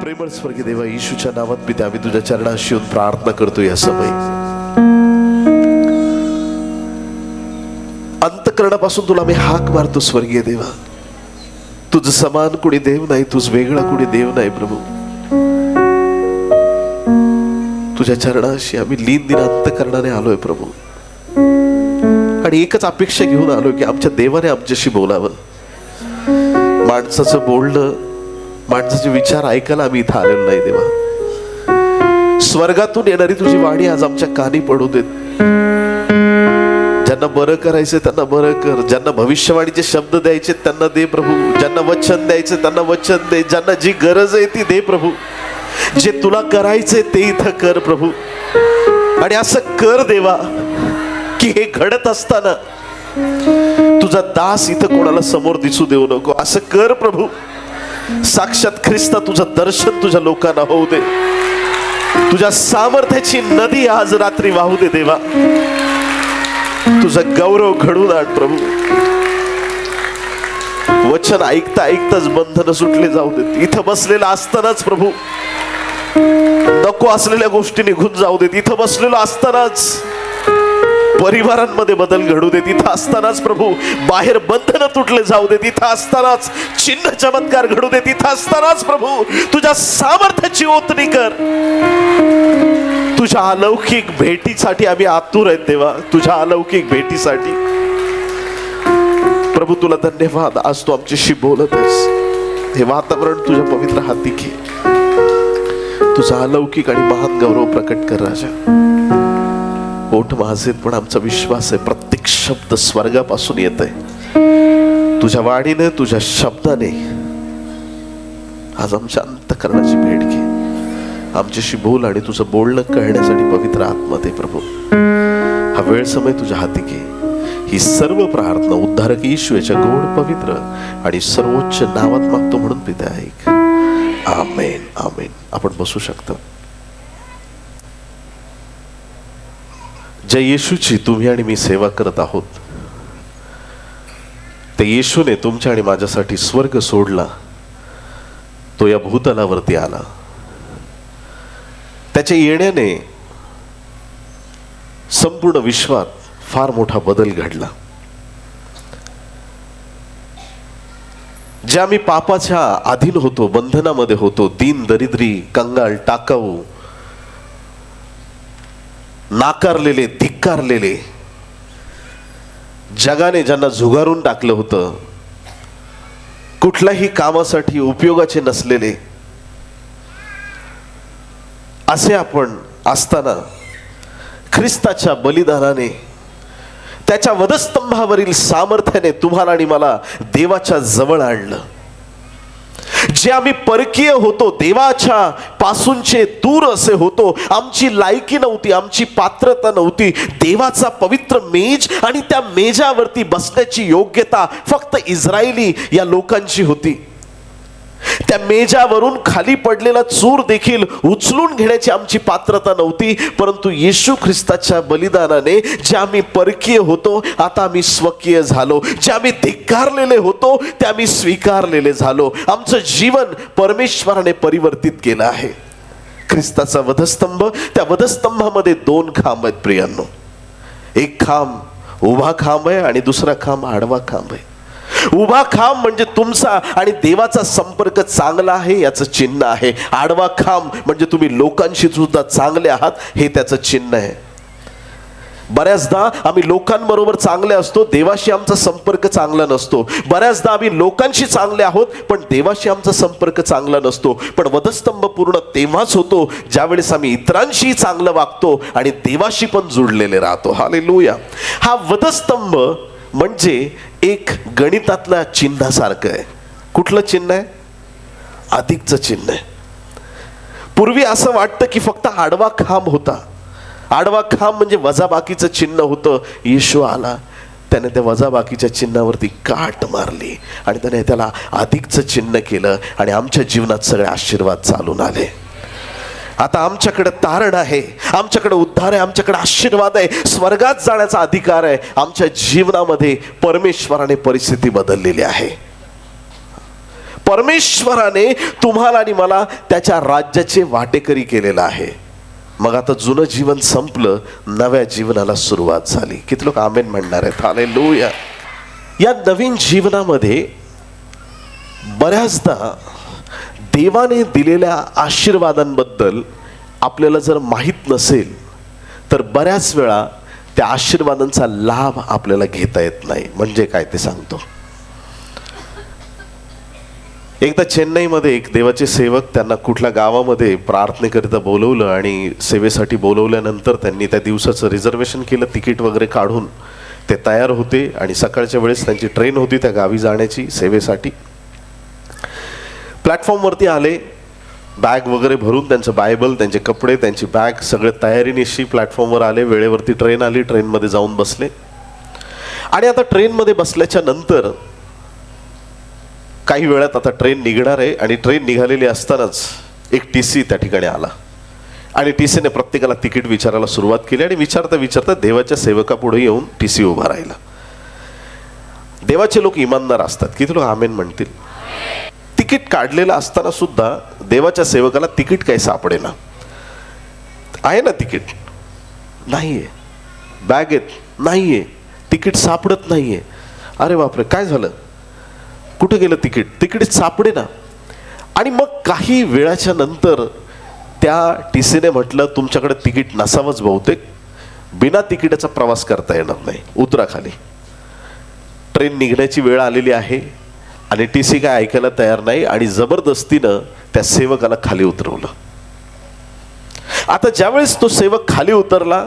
प्रेमळ स्वर्गीय देवा, येशूच्या नावात पिता आम्ही तुझ्या चरणाशी येऊन प्रार्थना करतो. या समय अंतःकरणापासून तुला आम्ही हाक मारतो. स्वर्गीय देवा, तुझ समान कुणी देव नाही, तुझ वेगळा कुणी देव नाही. प्रभू, तुझ्या चरणाशी आम्ही लीन दिन अंतःकरणाने आलोय प्रभू, आणि एकच अपेक्षा घेऊन आलोय की आमच्या देवाने आमच्याशी बोलावं. माणसाचं बोलणं, माणसाचे विचार ऐकायला आम्ही इथं आलेलो नाही देवा. स्वर्गातून येणारी तुझी वाणी आज आमच्या कानी पडू देत. ज्यांना बरं करायचं त्यांना बरं कर, ज्यांना भविष्यवाणीचे शब्द द्यायचे त्यांना दे प्रभू, ज्यांना वचन द्यायचे त्यांना वचन दे, ज्यांना जी गरज आहे ती दे प्रभू. जे तुला करायचंय ते इथं कर प्रभू. आणि असं कर देवा की हे घडत असताना तुझा दास इथं कोणाला समोर दिसू देऊ नको. असं कर प्रभू. साक्षात ख्रिस्ता तुझं दर्शन तुझ्या लोकांना होऊ दे. तुझ्या सामर्थ्याची नदी आज रात्री वाहू दे देवा. तुझा गौरव घडून आण प्रभू. वचन ऐकता ऐकताच बंधन सुटले जाऊ देत. इथं बसलेला असतानाच प्रभू नको असलेल्या गोष्टी निघून जाऊ देत. इथं बसलेलो असतानाच परिवारांमध्ये बदल घडू देत. इथं असतानाच प्रभू बाहेर बंधन तुटले जाऊ देत. इथं असतानाच चिन्ह चमत्कार घडू देत. इथं असतानाच प्रभू तुझ्या सामर्थ्याची ओतणी कर. तुझ्या अलौकिक भेटीसाठी आम्ही आतुर आहेत देवा. तुझ्या अलौकिक भेटीसाठी प्रभू तुला धन्यवाद. आज तू आमच्याशी बोलत आहेस. हे वातावरण तुझ्या पवित्र हाती घे. तुझा अलौकिक आणि महान गौरव प्रकट कर राजा. ओठ माझेत पण आमचा विश्वास आहे प्रत्येक शब्द स्वर्गापासून येत आहे. तुझ्या वाणीने, तुझ्या शब्दाने आज आमच्या अंतःकरणाची भेट घे. आमच्याशी बोल आणि तुझं बोलणं कळण्यासाठी पवित्र आत्मा दे प्रभू. हा वेळ समय तुझ्या हाती घे. ही सर्व प्रार्थना उद्धारक येशू याच्या गोड, पवित्र आणि सर्वोच्च नावात मागतो म्हणून पिता ऐक. आमेन, आमेन. आपण बसू शकता. ज्या येशूची तुम्ही आणि मी सेवा करत आहोत, त्या येशूने तुमच्या आणि माझ्यासाठी स्वर्ग सोडला. तो या भूतलावरती आला. त्याच्या येण्याने संपूर्ण विश्वात फार मोठा बदल घडला. ज्या मी पापाच्या अधीन होतो, बंधनामध्ये होतो, दीन, दरिद्री, कंगाल, टाकाऊ, नाकारलेले, धिक्कारलेले, जगाने ज्यांना झुगारून टाकलं होतं, कुठल्याही कामासाठी उपयोगाचे नसलेले, असे आपण असताना ख्रिस्ताच्या बलिदानाने, त्याच्या वधस्तंभावरील सामर्थ्याने तुम्हाला आणि मला देवाच्या जवळ आणलं. जे आम्ही परकीय होतो, देवाच्या पासूनचे दूर असे होतो, आमची लायकी नव्हती, आमची पात्रता नव्हती, देवाचा पवित्र मेज आणि त्या मेजावरती बसण्याची योग्यता फक्त इस्रायली या लोकांची होती. त्या मेजावरून खाली पडलेला चूर देखील उचलून घेण्याची आमची पात्रता नव्हती. परंतु येशू ख्रिस्ताच्या बलिदानाने जे आम्ही परकीय होतो, आता आम्ही स्वकीय झालो. जे आम्ही धिक्कारलेले होतो, ते आम्ही स्वीकारलेले झालो. आमचं जीवन परमेश्वराने परिवर्तित केलं आहे. ख्रिस्ताचा वधस्तंभ, त्या वधस्तंभामध्ये दोन खांब आहेत प्रियांनो. एक खांब उभा खांब आहे आणि दुसरा खांब आडवा खांब आहे. उभा खांब म्हणजे तुमचा आणि देवाचा संपर्क चांगला आहे याचं चिन्ह आहे. आडवा खांब म्हणजे तुम्ही लोकांशी सुद्धा चांगले आहात हे त्याचं चिन्ह आहे. बऱ्याचदा आम्ही लोकांबरोबर चांगले असतो, देवाशी आमचा संपर्क चांगला नसतो. बऱ्याचदा आम्ही लोकांशी चांगले आहोत पण देवाशी आमचा संपर्क चांगला नसतो. पण वधस्तंभ पूर्ण तेव्हाच होतो ज्यावेळेस आम्ही इतरांशी चांगलं वागतो आणि देवाशी पण जुळलेले राहतो. हालेलुया. हा वधस्तंभ म्हणजे एक गणितातल्या चिन्हासारखं आहे. कुठलं चिन्ह आहे? अधिकचं चिन्ह आहे. पूर्वी असं वाटतं की फक्त आडवा खांब होता. आडवा खांब म्हणजे वजाबाकीचं चिन्ह होतं. येशू आला, त्याने त्या वजाबाकीच्या चिन्हावरती काट मारली आणि त्याने त्याला अधिकचं चिन्ह केलं आणि आमच्या जीवनात सगळे आशीर्वाद चालून आले. आता आमच्याकडे तारण आहे, आमच्याकडे उद्धार आहे, आमच्याकडे आशीर्वाद आहे, स्वर्गात जाण्याचा अधिकार आहे. आमच्या जीवनामध्ये परमेश्वराने परिस्थिती बदललेली आहे. परमेश्वराने तुम्हाला आणि मला त्याच्या राज्याचे वाटेकरी केलेलं आहे. मग आता जुनं जीवन संपलं, नव्या जीवनाला सुरुवात झाली. किती लोक आमेन म्हणणार आहेत? हालेलुया. या नवीन जीवनामध्ये बऱ्याचदा देवाने दिलेल्या आशीर्वादांबद्दल आपल्याला जर माहीत नसेल तर बऱ्याच वेळा त्या आशीर्वादांचा लाभ आपल्याला घेता येत नाही. म्हणजे काय ते सांगतो. एकदा चेन्नईमध्ये एक देवाचे सेवक त्यांना कुठल्या गावामध्ये प्रार्थनेकरिता बोलवलं आणि सेवेसाठी बोलवल्यानंतर त्यांनी त्या दिवसाचं रिझर्वेशन केलं. तिकीट वगैरे काढून ते तयार होते आणि सकाळच्या वेळेस त्यांची ट्रेन होती त्या गावी जाण्याची सेवेसाठी. प्लॅटफॉर्मवरती आले, बॅग वगैरे भरून, त्यांचं बायबल, त्यांचे कपडे, त्यांची बॅग सगळे तयारीनिशी प्लॅटफॉर्मवर आले. वेळेवरती ट्रेन आली, ट्रेनमध्ये जाऊन बसले. आणि आता ट्रेनमध्ये बसल्याच्या नंतर काही वेळात आता ट्रेन निघणार आहे आणि ट्रेन निघालेली असतानाच एक TC त्या ठिकाणी आला आणि TCने प्रत्येकाला तिकीट विचारायला सुरुवात केली. आणि विचारता विचारता देवाच्या सेवकापुढे येऊन TC उभा राहिला. देवाचे लोक इमानदार असतात. किती लोक आमेन म्हणतील? तिकीट काढलेलं असताना सुद्धा देवाच्या सेवकाला तिकीट काही सापडेना. आहे ना तिकीट? नाहीये. बॅगेत नाहीये. तिकीट सापडत नाहीये. अरे बापरे, काय झालं? कुठे गेलं तिकीट? तिकीट सापडे ना. आणि मग काही वेळाच्या नंतर त्या TCने म्हटलं, तुमच्याकडे तिकीट नसावंच बहुतेक, बिना तिकिटाचा प्रवास करता येणार नाही, उतरा खाली. ट्रेन निघण्याची वेळ आलेली आहे आणि TC काय ऐकायला तयार नाही आणि जबरदस्तीनं त्या सेवकाला खाली उतरवलं. आता ज्यावेळेस तो सेवक खाली उतरला,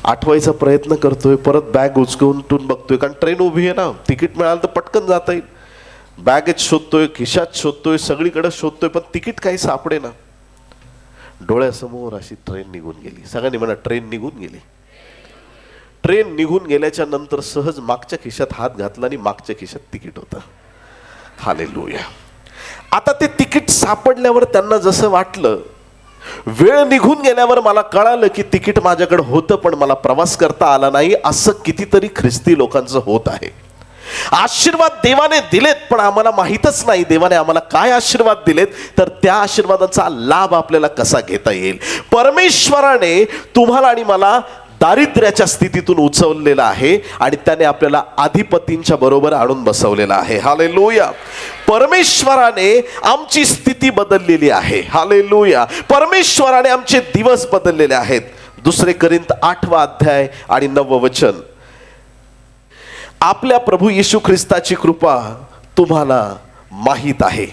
आठवायचा प्रयत्न करतोय, परत बॅग उचकून बघतोय, कारण ट्रेन उभी आहे ना, तिकीट मिळालं तर पटकन जाता येईल. बॅगेत शोधतोय, खिशात शोधतोय, सगळीकडे शोधतोय, पण तिकीट काही सापडे ना. डोळ्यासमोर अशी ट्रेन निघून गेली. सगळ्यांनी म्हणा, ट्रेन निघून गेली. ट्रेन निघून गेल्याच्या नंतर सहज मागच्या खिशात हात घातला आणि मागच्या खिशात तिकीट होतं. हालेलुया. आता ते तिकीट सापडल्यावर त्यांना जसं वाटलं, वेळ निघून गेल्यावर मला कळालं की तिकीट माझ्याकडे होतं पण मला प्रवास करता आला नाही. असं कितीतरी ख्रिस्ती लोकांचं होत आहे. आशीर्वाद देवाने दिलेत पण आम्हाला माहीतच नाही देवाने आम्हाला काय आशीर्वाद दिलेत, तर त्या आशीर्वादाचा लाभ आपल्याला कसा घेता येईल. परमेश्वराने तुम्हाला आणि मला दारिद्र्याच्या स्थितीतून उचललेला आहे आणि त्याने आपल्याला अधिपतींच्या बरोबर आणून बसवलेला आहे. हालेलुया. परमेश्वराने आमची स्थिती बदललेली आहे. हालेलुया. परमेश्वराने आमचे दिवस बदललेले आहेत. 2 कोरिंथ 8 अध्याय आणि 9 वचन. आपल्या प्रभू येशू ख्रिस्ताची कृपा तुम्हाला माहीत आहे.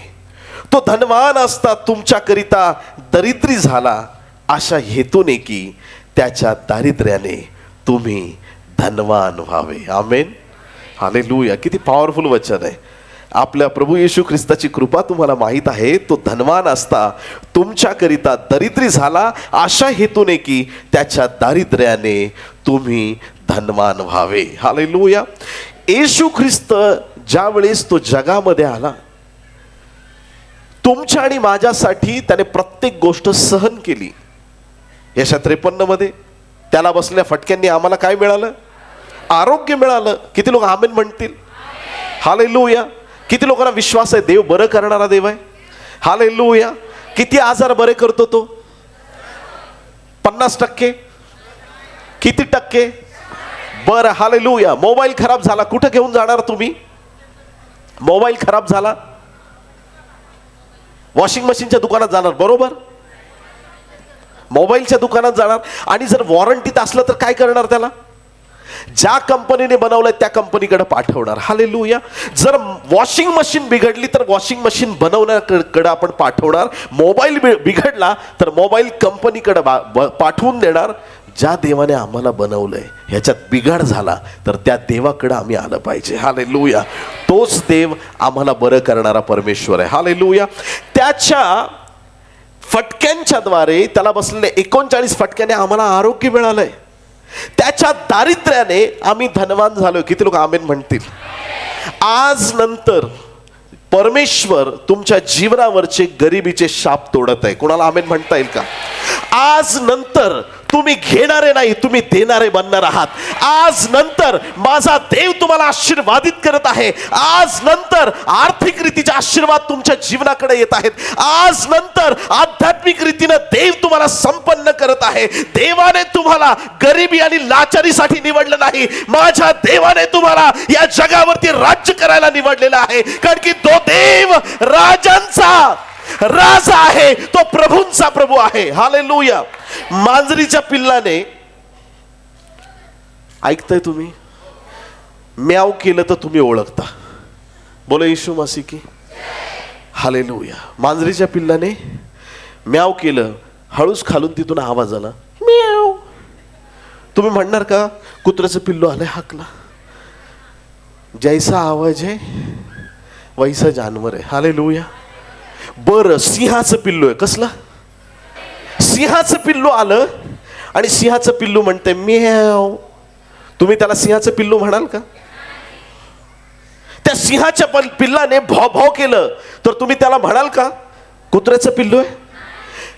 तो धनवान असता तुमच्याकरिता दरिद्री झाला, अशा हेतूने की त्याच्या दारिद्र्याने तुम्ही धनवान व्हावे. आमेन. हालेलुया. किती पॉवरफुल वचन आहे. आपल्या प्रभू येशू ख्रिस्ताची कृपा तुम्हाला माहीत आहे, तो धनवान असता तुमच्याकरिता दरिद्री झाला, अशा हेतूने की त्याच्या दारिद्र्याने तुम्ही धनवान व्हावे. हालेलुया. येशू ख्रिस्त ज्या वेळेस तो जगामध्ये आला, तुमच्या आणि माझ्यासाठी त्याने प्रत्येक गोष्ट सहन केली. यशा 53 मध्ये त्याला बसलेल्या फटक्यांनी आम्हाला काय मिळालं? आरोग्य मिळालं. किती लोक आमेन म्हणतील? हालेलुया. किती लोकांना विश्वास आहे देव बरं करणारा देव आहे? हालेलुया. किती आजार बरे करतो तो? 50%? किती टक्के? बरं. हालेलुया. मोबाईल खराब झाला, कुठं घेऊन जाणार तुम्ही? मोबाईल खराब झाला, वॉशिंग मशीनच्या दुकानात जाणार, बरोबर? मोबाईलच्या दुकानात जाणार. आणि जर वॉरंटीत असलं तर काय करणार? त्याला ज्या कंपनीने बनवलंय त्या कंपनीकडे पाठवणार. हालेलुया. जर वॉशिंग मशीन बिघडली तर वॉशिंग मशीन बनवण्याकडे आपण पाठवणार. मोबाईल बिघडला तर मोबाईल कंपनीकडे पाठवून देणार. ज्या देवाने आम्हाला बनवलंय ह्याच्यात बिघाड झाला तर त्या देवाकडे आम्ही आलं पाहिजे. हालेलुया. तोच देव आम्हाला बरं करणारा परमेश्वर आहे. हालेलुया. त्याच्या फटक्यांच्या द्वारे, त्याला बसलेले 39 फटक्याने आम्हाला आरोग्य मिळालंय. त्याच्या दारिद्र्याने आम्ही धनवान झालोय. किती लोक आमेन म्हणतील? आज नंतर परमेश्वर तुमच्या जीवनावरचे गरिबीचे शाप तोडत आहे. कोणाला आमेन म्हणता येईल का? आज नंतर तुम्ही घेणारे नाही, तुम्ही देणारे बनणार आहात. आज नंतर माझा देव तुम्हाला आशीर्वादित करत आहे. आज नंतर आर्थिक रीतीचे आशीर्वाद तुमच्या जीवनाकडे येत आहेत. आज नंतर आध्यात्मिक रीतीने देव तुम्हाला संपन्न करत आहे. देवाने तुम्हाला गरिबी आणि लाचारीसाठी निवडलं नाही. माझ्या देवाने तुम्हाला या जगावरती राज्य करायला निवडलेलं आहे. कारण की तो देव राजांचा राजा आहे, तो प्रभूंचा प्रभू आहे. हालेलुया. मांजरीच्या पिल्लाने, ऐकताय तुम्ही, म्याव केलं तर तुम्ही ओळखता. बोला येशू मसीह की हालेलुया. मांजरीच्या पिल्लाने म्याव केलं, हळूच खालून तिथून आवाज आला, म्याव. तुम्ही म्हणणार का कुत्र्याचं पिल्लू आलंय हाकला? जैसा आवाज आहे वैसा जानवर आहे. हालेलुया. बरं, सिंहाचं पिल्लू आहे. कसलं? सिंहाचं पिल्लू आलं आणि सिंहाचं पिल्लू म्हणते म्याव. तुम्ही त्याला सिंहाचं पिल्लू म्हणाल का? त्या सिंहाच्या पिल्लाने भॉ भॉ केलं तर तुम्ही त्याला म्हणाल का कुत्र्याचं पिल्लू आहे?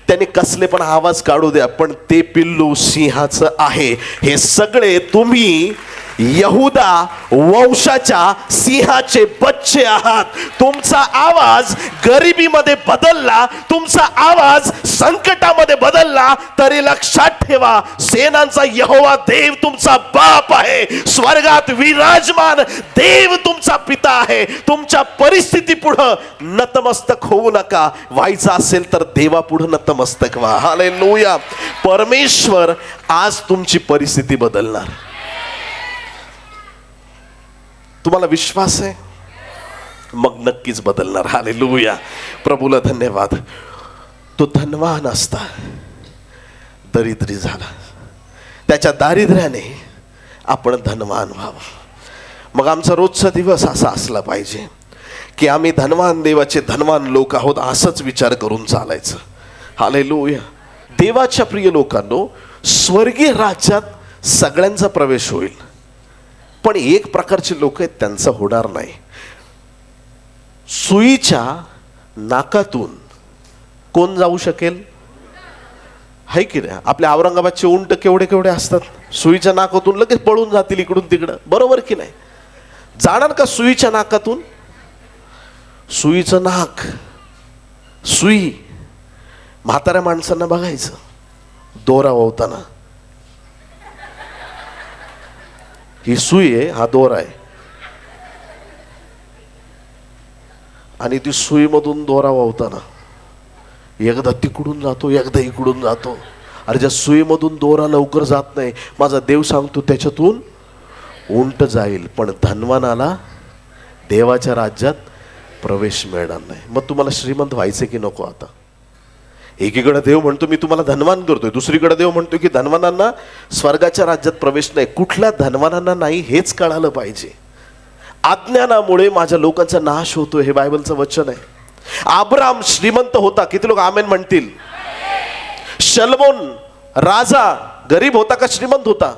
त्याने कसले पण आवाज काढू द्या, पण ते पिल्लू सिंहाचं आहे. हे सगळे तुम्ही यहुदा वंशाच्या सिंहाचे बच्चे आहात. तुमचा आवाज गरिबीमध्ये बदलला, तुमचा आवाज संकटामध्ये बदलला, तरी लक्षात ठेवा सेनांचा यहोवा देव तुमचा बाप आहे. स्वर्गात विराजमान देव तुमचा पिता आहे. तुमच्या परिस्थिती पुढे नतमस्तक होऊ नका. व्हायचं असेल तर देवा पुढे नतमस्तक व्हा. हालेलुया. परमेश्वर आज तुमची परिस्थिती बदलणार. तुम्हाला विश्वास आहे? मग नक्कीच बदलणार. हालेलुया. प्रभूला धन्यवाद. तो धनवान असता दरिद्री झाला, त्याच्या दारिद्र्याने आपण धनवान व्हावं. मग आमचा रोजचा दिवस असा असला पाहिजे की आम्ही धनवान देवाचे धनवान लोक आहोत असंच विचार करून चालायचं. हालेलुया. देवाच्या प्रिय लोकांनो, स्वर्गीय राज्यात सगळ्यांचा प्रवेश होईल, पण एक प्रकारचे लोक आहेत त्यांचा होणार नाही. सुईच्या नाकातून कोण जाऊ शकेल? है की नाही? आपल्या औरंगाबादचे उंट केवढे केवढे असतात, सुईच्या नाकातून लगेच पळून जातील इकडून तिकडं. बरोबर की नाही? जाणार का सुईच्या नाकातून? सुईचं नाक, सुई. म्हाताऱ्या माणसांना बघायचं दोरा ओवताना, ही सुई आहे, हा दोरा आहे, आणि ती सुईमधून दोरा वावताना एकदा तिकडून जातो एकदा इकडून जातो. अरे ज्या सुईमधून दोरा लवकर जात नाही, माझा देव सांगतो त्याच्यातून उंट जाईल, पण धनवानाला देवाच्या राज्यात प्रवेश मिळणार नाही. मग तुम्हाला श्रीमंत व्हायचे की नको? आता एकीकडे देव म्हणतो मी तुम्हाला धनवान करतोय, दुसरीकडे देव म्हणतो की धनवानांना स्वर्गाच्या राज्यात प्रवेश नाही. कुठल्या धनवानांना नाही हेच कळालं पाहिजे. अज्ञानामुळे माझ्या लोकांचा नाश होतोय, हे बायबलचं वचन आहे. अब्राम श्रीमंत होता, किती लोक आमेन म्हणतील? शलमोन राजा गरीब होता का श्रीमंत होता?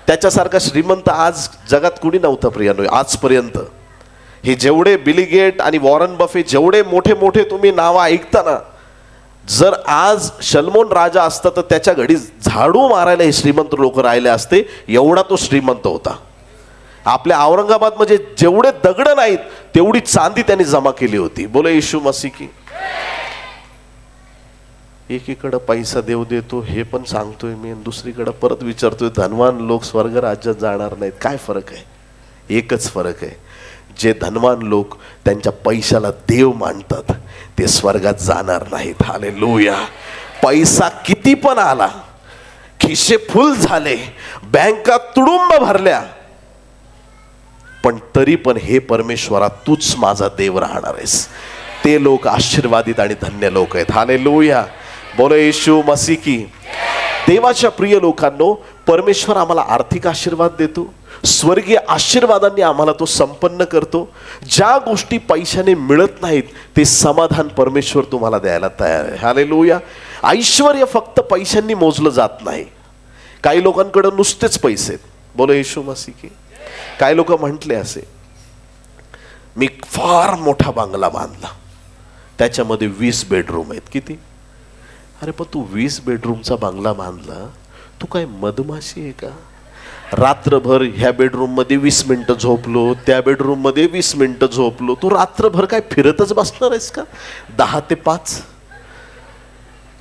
त्याच्यासारखा श्रीमंत आज जगात कुणी नव्हता प्रियानो आजपर्यंत. हे जेवढे बिल गेट आणि वॉरन बफे, जेवढे मोठे मोठे तुम्ही नावं ऐकता ना, जर आज शलमोन राजा असता तर त्याच्या घडी झाडू मारायला हे श्रीमंत लोक राहिले असते, एवढा तो श्रीमंत होता. आपल्या औरंगाबाद मध्ये जेवढे दगड नाहीत तेवढी चांदी त्यांनी जमा केली होती. बोला येशू मसीह की. एकीकडे पैसा देव देतो हे पण सांगतोय मी, दुसरीकडे परत विचारतोय धनवान लोक स्वर्ग राज्यात जाणार नाहीत. काय फरक आहे? एकच फरक आहे, जे धनवान लोक त्यांच्या पैशाला देव मानतात ते स्वर्गात जाणार नाहीत. हालेलुया. पैसा किती पण आला, खिसे फुल झाले, बँका तुडुंब भरल्या, पण तरी पण हे परमेश्वरा तूच माझा देव राहणार आहेस. ते लोक आशीर्वादित आणि धन्य लोक आहेत. हालेलुया. बोलो येशू मसीह की. देवाच्या प्रिय लोकांनो, परमेश्वर आम्हाला आर्थिक आशीर्वाद देतो, स्वर्गीय आशीर्वादांनी आम्हाला तो संपन्न करतो. ज्या गोष्टी पैशाने मिळत नाहीत ते समाधान परमेश्वर तुम्हाला द्यायला तयार आहे. हालेलुया. ऐश्वर्य फक्त पैशांनी मोजलं जात नाही. काही लोकांकडे नुसतेच पैसे आहेत. बोलो येशू मसीह की. काही लोक म्हटले असे, मी फार मोठा बंगला बांधला, त्याच्यामध्ये 20 बेडरूम आहेत. किती? अरे पण तू 20 बेडरूमचा बंगला बांधला, तू काय मधमाशी आहे का? रात्रभर ह्या बेडरूम मध्ये 20 मिनिटं झोपलो, त्या बेडरूम मध्ये 20 मिनिटं झोपलो, तू रात्रभर काय फिरतच बसणार आहेस का? 10 ते 5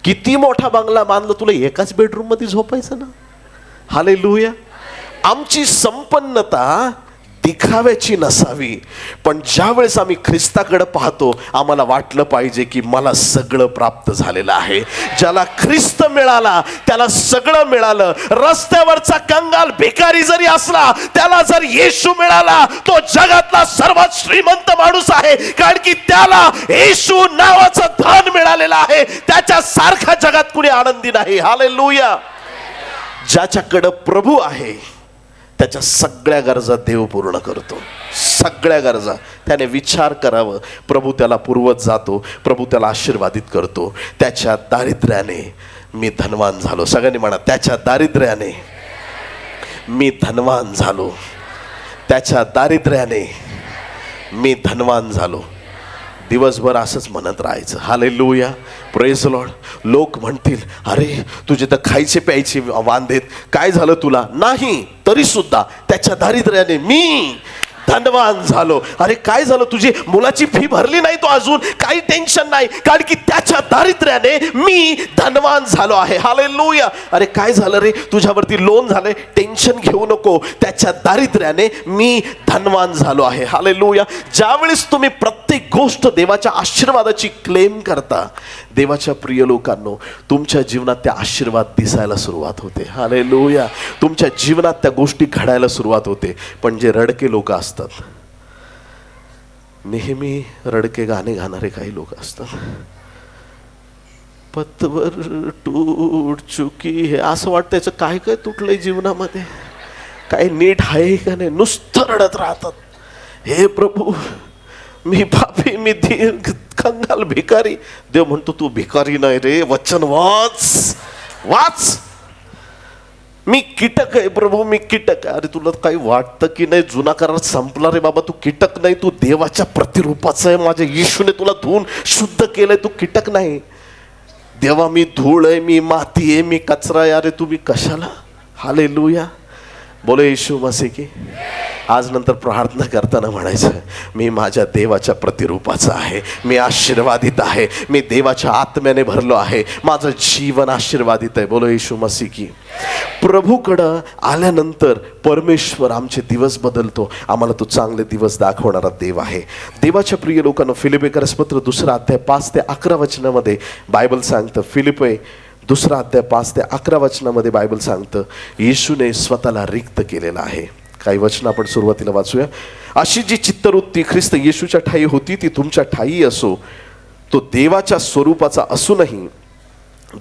किती मोठा बंगला बांधला, तुला एकाच बेडरूम मध्ये झोपायचं ना? हालेलुया. आमची संपन्नता दिखाव्याची नसावी, पण ज्या वेळेस आम्ही ख्रिस्ताकडे पाहतो आम्हाला वाटलं पाहिजे की मला सगळं प्राप्त झालेलं आहे. ज्याला ख्रिस्त मिळाला त्याला सगळं मिळालं. रस्त्यावरचा कंगाल भिकारी जरी असला, त्याला जर येशू मिळाला, तो जगातला सर्वात श्रीमंत माणूस आहे, कारण की त्याला येशू नावाचं धन मिळालेलं आहे. त्याच्या सारखा जगात कुणी आनंदी नाही. हालेलुया. ज्याच्याकडे प्रभू आहे त्याच्या सगळ्या गरजा देव पूर्ण करतो, सगळ्या गरजा. त्याने विचार करावं, प्रभू त्याला पुरवत जातो, प्रभू त्याला आशीर्वादित करतो. त्याच्या दारिद्र्याने मी धनवान झालो. सगळ्यांनी म्हणा, त्याच्या दारिद्र्याने मी धनवान झालो. त्याच्या दारिद्र्याने मी धनवान झालो. दिवसभर असंच म्हणत राहायचं. Hallelujah, praise Lord. लोक म्हणतील, अरे तुझे तर खायचे प्यायचे वांदेत, काय झालं तुला? नाही, तरी सुद्धा त्याच्या दारिद्र्याने मी धनवान झालो. अरे काय झालं, तुझी मुलाची फी भरली नाही तो अजून, काही टेन्शन नाही, कारण की त्याच्या दारिद्र्याने मी धनवान झालो आहे. हालेलुया. अरे काय झालं रे, तुझ्यावरती लोन झालंय, टेन्शन घेऊ नको, त्याच्या दारिद्र्याने मी धनवान झालो आहे. हालेलुया. ज्यावेळेस तुम्ही प्रत्येक गोष्ट देवाच्या आशीर्वादाची क्लेम करता, देवाच्या प्रिय लोकांनो, तुमच्या जीवनात त्या आशीर्वाद दिसायला सुरुवात होते. हालेलुया. तुमच्या जीवनात त्या गोष्टी घडायला सुरुवात होते. पण जे रडके लोक असतात, नेहमी रडके गाणे गाणारे काही लोक असतात, पतवर टूट चुकी है, असं वाटतं त्याचं काय काय तुटलंय जीवनामध्ये, काय नीट आहे का नाही, नुसतं रडत राहतात. हे प्रभू, मी पापी, मी कंगाल, भिकारी. देव म्हणतो, तू भिकारी नाही रे, वचन वाच वाच. मी कीटक आहे प्रभू, मी कीटक आहे. अरे तुला काही वाटतं की नाही, जुना करार संपला रे बाबा, तू कीटक नाही, तू देवाच्या प्रतिरूपाचं आहे. माझ्या येशूने तुला धुवून शुद्ध केलंय, तू कीटक नाही. देवा, मी धूळ आहे, मी माती आहे, मी कचरा आहे. अरे तुम्ही कशाला? हालेलुया. बोलो येशू मसीह की. आज नंतर प्रार्थना करताना म्हणायचं, मी माझ्या देवाच्या प्रतिरूपाचा आहे, मी आशीर्वादित आहे, मी देवाच्या आत्म्याने भरलो आहे, माझं जीवन आशीर्वादित आहे. बोलो येशू मसीह की. प्रभूकडं आल्यानंतर परमेश्वर आमचे दिवस बदलतो. आम्हाला तो चांगले दिवस दाखवणारा देव आहे. देवाच्या प्रिय लोकांना, फिलिप्पीकरास पत्र 2 अध्याय 5 ते 11 वचनामध्ये बायबल सांगतं, फिलिप्पी 2 अध्याय 5 ते 11 वचनामध्ये बायबल सांगतं, येशूने स्वतःला रिक्त केलेला आहे. काही वचन आपण सुरुवातीला वाचूया. अशी जी चित्तवृत्ती ख्रिस्त येशूच्या ठायी होती ती तुमच्या ठायी असो. तो देवाच्या स्वरूपाचा असूनही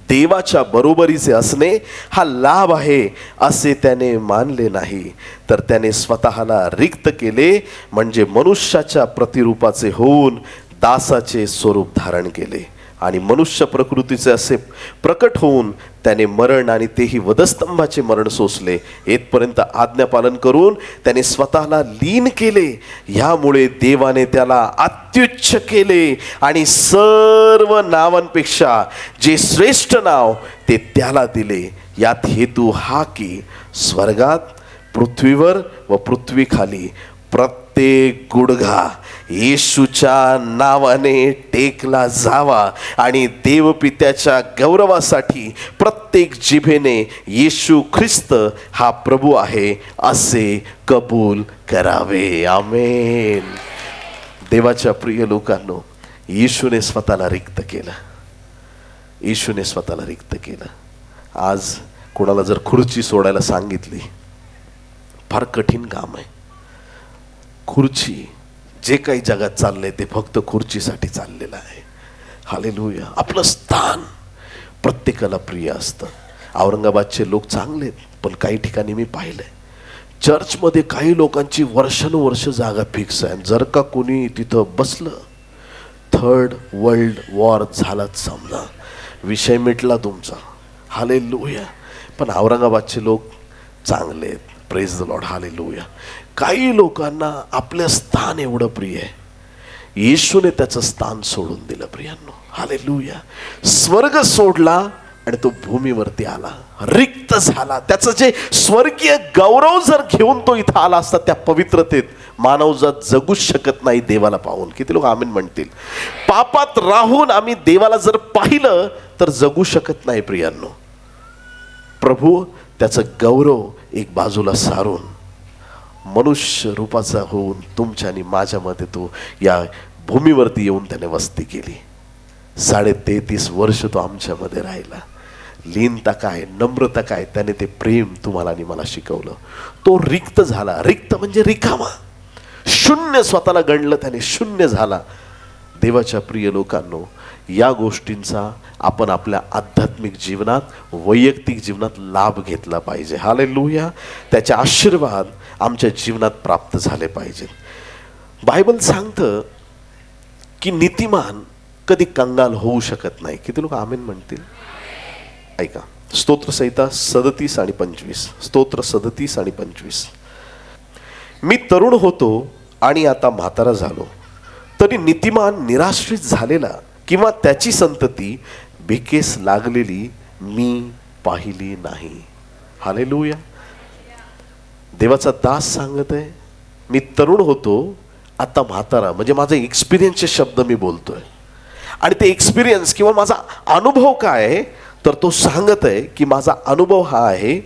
देवाच्या बरोबरीचे असणे हा लाभ आहे असे त्याने मानले नाही, तर त्याने स्वतःला रिक्त केले, म्हणजे मनुष्याच्या प्रतिरूपाचे होऊन दासाचे स्वरूप धारण केले. आणि मनुष्य प्रकृतीचे असे प्रकट होऊन त्याने मरण, आणि तेही वधस्तंभाचे मरण सोसले. येथपर्यंत आज्ञापालन करून त्याने स्वतःला लीन केले. ह्यामुळे देवाने त्याला अत्युच्च केले आणि सर्व नावांपेक्षा जे श्रेष्ठ नाव ते त्याला दिले. यात हेतू हा की स्वर्गात, पृथ्वीवर व पृथ्वीखाली प्रत्येक गुडघा येशूच्या नावाने टेकला जावा, आणि देवपित्याच्या गौरवासाठी प्रत्येक जिभेने येशू ख्रिस्त हा प्रभू आहे असे कबूल करावे. आमेन. देवाच्या प्रिय लोकांनो, येशूने स्वतःला रिक्त केलं. येशूने स्वतःला रिक्त केलं. आज कोणाला जर खुर्ची सोडायला सांगितली, फार कठीण काम आहे. खुर्ची, जे काही जगात चाललंय ते फक्त खुर्चीसाठी चाललेलं आहे. हालेलुया. आपलं स्थान प्रत्येकाला प्रिय असतं. औरंगाबादचे लोक चांगले, पण काही ठिकाणी मी पाहिलंय, चर्चमध्ये काही लोकांची वर्षानुवर्ष जागा फिक्स आहे. जर का कोणी तिथं बसलं, 3rd वर्ल्ड वॉर झालाच समजा, विषय मिटला तुमचा. हालेलुया. पण औरंगाबादचे लोक चांगले आहेत. Praise the Lord. हालेलुया. काही लोकांना आपलं स्थान एवढं प्रिय आहे येशूने त्याचं स्थान सोडून दिलं प्रियांनो. हालेलुया. स्वर्ग सोडला आणि तो भूमीवरती आला, रिक्त झाला. त्याचं जे स्वर्गीय गौरव जर घेऊन तो इथं आला असता, त्या पवित्रतेत मानवजात जगूच शकत नाही देवाला पाहून. किती लोक आमीन म्हणतील? पापात राहून आम्ही देवाला जर पाहिलं तर जगू शकत नाही प्रियांनो. प्रभू त्याचं गौरव एक बाजूला सारून मनुष्य रूपाचा होऊन तुमच्या आणि माझ्यामध्ये तो या भूमीवरती येऊन त्याने वस्ती केली. 33.5 वर्ष तो आमच्यामध्ये राहिला. लीनता काय, नम्रता काय, त्याने ते प्रेम तुम्हाला आणि मला शिकवलं. तो रिक्त झाला. रिक्त म्हणजे रिकामा, शून्य स्वतःला गणलं त्याने, शून्य झाला. देवाच्या प्रिय लोकांनो, या गोष्टींचा आपण आपल्या आध्यात्मिक जीवनात, वैयक्तिक जीवनात लाभ घेतला पाहिजे. हालेलुया. त्याचे आशीर्वाद आमच्या जीवनात प्राप्त झाले पाहिजे. बायबल सांगतं की नीतिमान कधी कंगाल होऊ शकत नाही. किती लोक आमेन म्हणतील? ऐका, स्तोत्रसंहिता 37 आणि 25. स्तोत्र 37 आणि 25. मी तरुण होतो आणि आता म्हातारा झालो, तरी नीतिमान निराश्रित झालेला किंवा त्याची संतती भिकेस लागलेली मी पाहिली नाही. हालेलुया. देवाचा दास सांगत आहे, मी तरुण होतो आता म्हातारा. म्हणजे माझा एक्सपिरियन्सचे शब्द मी बोलतोय. आणि ते एक्सपिरियन्स किंवा माझा अनुभव काय आहे, तर तो सांगत आहे की माझा अनुभव हा आहे,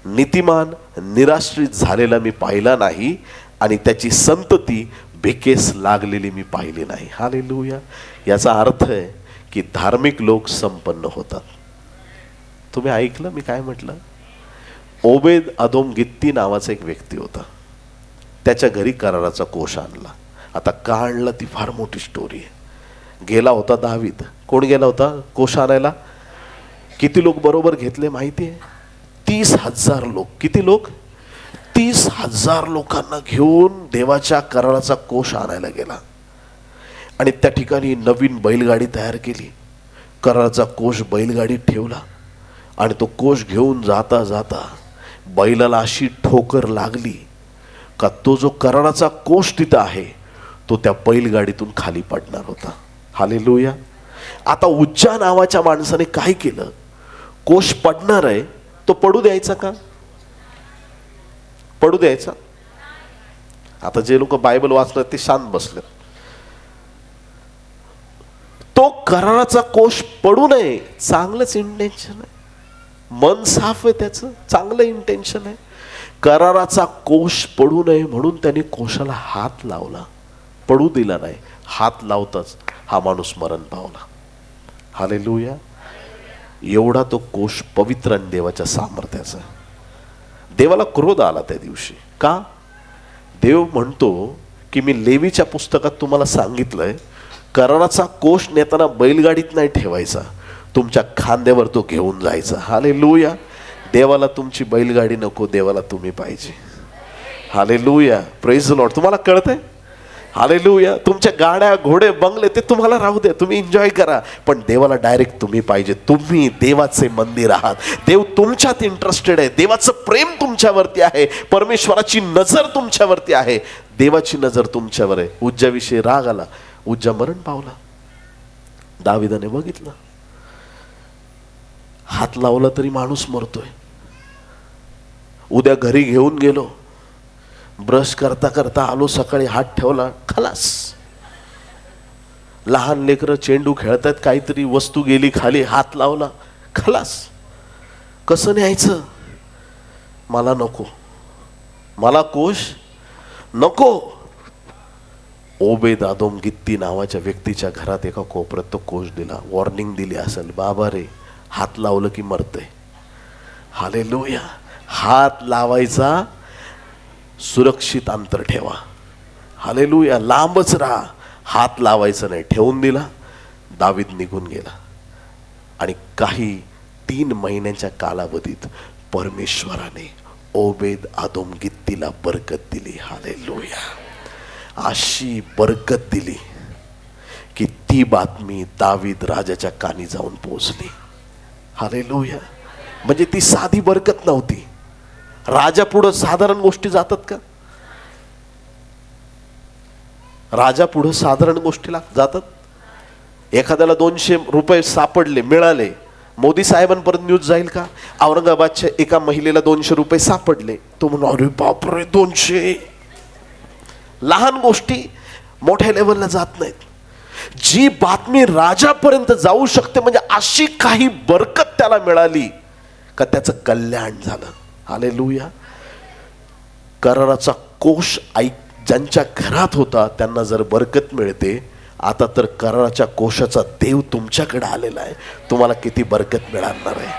नीतिमान निराश्रित झालेला मी पाहिला नाही आणि त्याची संतती भिकेस लागलेली मी पाहिली नाही. हालेलुया. याचा अर्थ आहे की धार्मिक लोक संपन्न होतात. तुम्ही ऐकलं मी काय म्हटलं? ओबेद अदोम गित्ती नावाचा एक व्यक्ती होता. त्याच्या घरी कराराचा कोश आणला. आता का आणला ती फार मोठी स्टोरी आहे. गेला होता दावीद. कोण गेला होता कोश आणायला? किती लोक बरोबर घेतले माहिती आहे? 30,000 लोक. किती लोक? 30,000 लोकांना घेऊन देवाच्या कराराचा कोश आणायला गेला. आणि त्या ठिकाणी नवीन बैलगाडी तयार केली. कराराचा कोश बैलगाडीत ठेवला आणि तो कोश घेऊन जाता जाता बैलाला अशी ठोकर लागली का तो जो कराराचा कोश तिथं आहे तो त्या बैलगाडीतून खाली पडणार होता. हालेलुया. आता उज्जा नावाच्या माणसाने काय केलं? कोश पडणार आहे, तो पडू द्यायचा का? पडू द्यायचा? आता जे लोक बायबल वाचतात ते शांत बसले. तो कराराचा कोश पडू नये, चांगलंच इंटेन्शन आहे, मन साफ आहे, त्याचं चांगलं इंटेन्शन आहे. कराराचा कोश पडू नये म्हणून त्याने कोशाला हात लावला, पडू दिला नाही. हात लावताच हा माणूस मरण पावला. हालेलुया. एवढा तो कोश पवित्र आणि देवाच्या सामर्थ्याचा. देवाला क्रोध आला त्या दिवशी. का? देव म्हणतो की मी लेवीच्या पुस्तकात तुम्हाला सांगितलंय, कराराचा कोश नेताना बैलगाडीत नाही ठेवायचा, तुमच्या खांद्यावर तो घेऊन जायचा. हालेलुया. देवाला तुमची बैलगाडी नको, देवाला तुम्ही पाहिजे. हालेलुया. Praise the Lord. तुम्हाला कळतंय? हालेलुया. तुमच्या गाड्या, घोडे, बंगले ते तुम्हाला राहू दे, तुम्ही एन्जॉय करा, पण देवाला डायरेक्ट तुम्ही पाहिजे. तुम्ही देवाचे मंदिर आहात. देव तुमच्यात इंटरेस्टेड आहे. देवाचं प्रेम तुमच्यावरती आहे. परमेश्वराची नजर तुमच्यावरती आहे. देवाची नजर तुमच्यावर आहे. उज्जाविषयी राग आला, उज्जा मरण पावला. दाविदाने बघितलं, हात लावला तरी माणूस मरतोय. उद्या घरी घेऊन गेलो, ब्रश करता करता आलो, सकाळी हात ठेवला, खलास. लहान लेकरं चेंडू खेळतात, काहीतरी वस्तू गेली खाली, हात लावला, खलास. कसं न्यायचं? मला नको, मला कोश नको. ओबेद अदोम गित्ती नावाच्या व्यक्तीच्या घरात एका कोपऱ्यात तो कोश दिला. वॉर्निंग दिली असेल, बाबा रे, हात लावलं की मरतंय. हालेलुया. हात लावायचा, सुरक्षित अंतर ठेवा. हालेलुया. लांबच राहा, हात लावायचं नाही. ठेवून दिला. दावीद निघून गेला आणि काही 3 महिन्यांच्या कालावधीत परमेश्वराने ओबेद अदोम गित्तीला बरकत दिली. हालेलुया. अशी बरकत दिली की ती बातमी दावीद राजाच्या कानी जाऊन पोहोचली. हालेलुया. म्हणजे ती साधी बरकत नव्हती. राजा पुढं साधारण गोष्टी जातात का? राजा पुढे साधारण गोष्टीला जातात. एखाद्याला 200 रुपये सापडले, मिळाले, मोदी साहेबांपर्यंत न्यूज जाईल का? औरंगाबादच्या एका महिलेला 200 रुपये सापडले, तो म्हणून अरे बापरे 200. लहान गोष्टी मोठ्या लेवलला जात नाहीत. जी बातमी राजापर्यंत जाऊ शकते, म्हणजे अशी काही बरकत त्याला मिळाली का त्याचं कल्याण झालं. हालेलुया. कराराचा कोश ज्यांच्या घरात होता त्यांना जर बरकत मिळते, आता तर कराराच्या कोशाचा देव तुमच्याकडे आलेला आहे. तुम्हाला किती बरकत मिळणार आहे,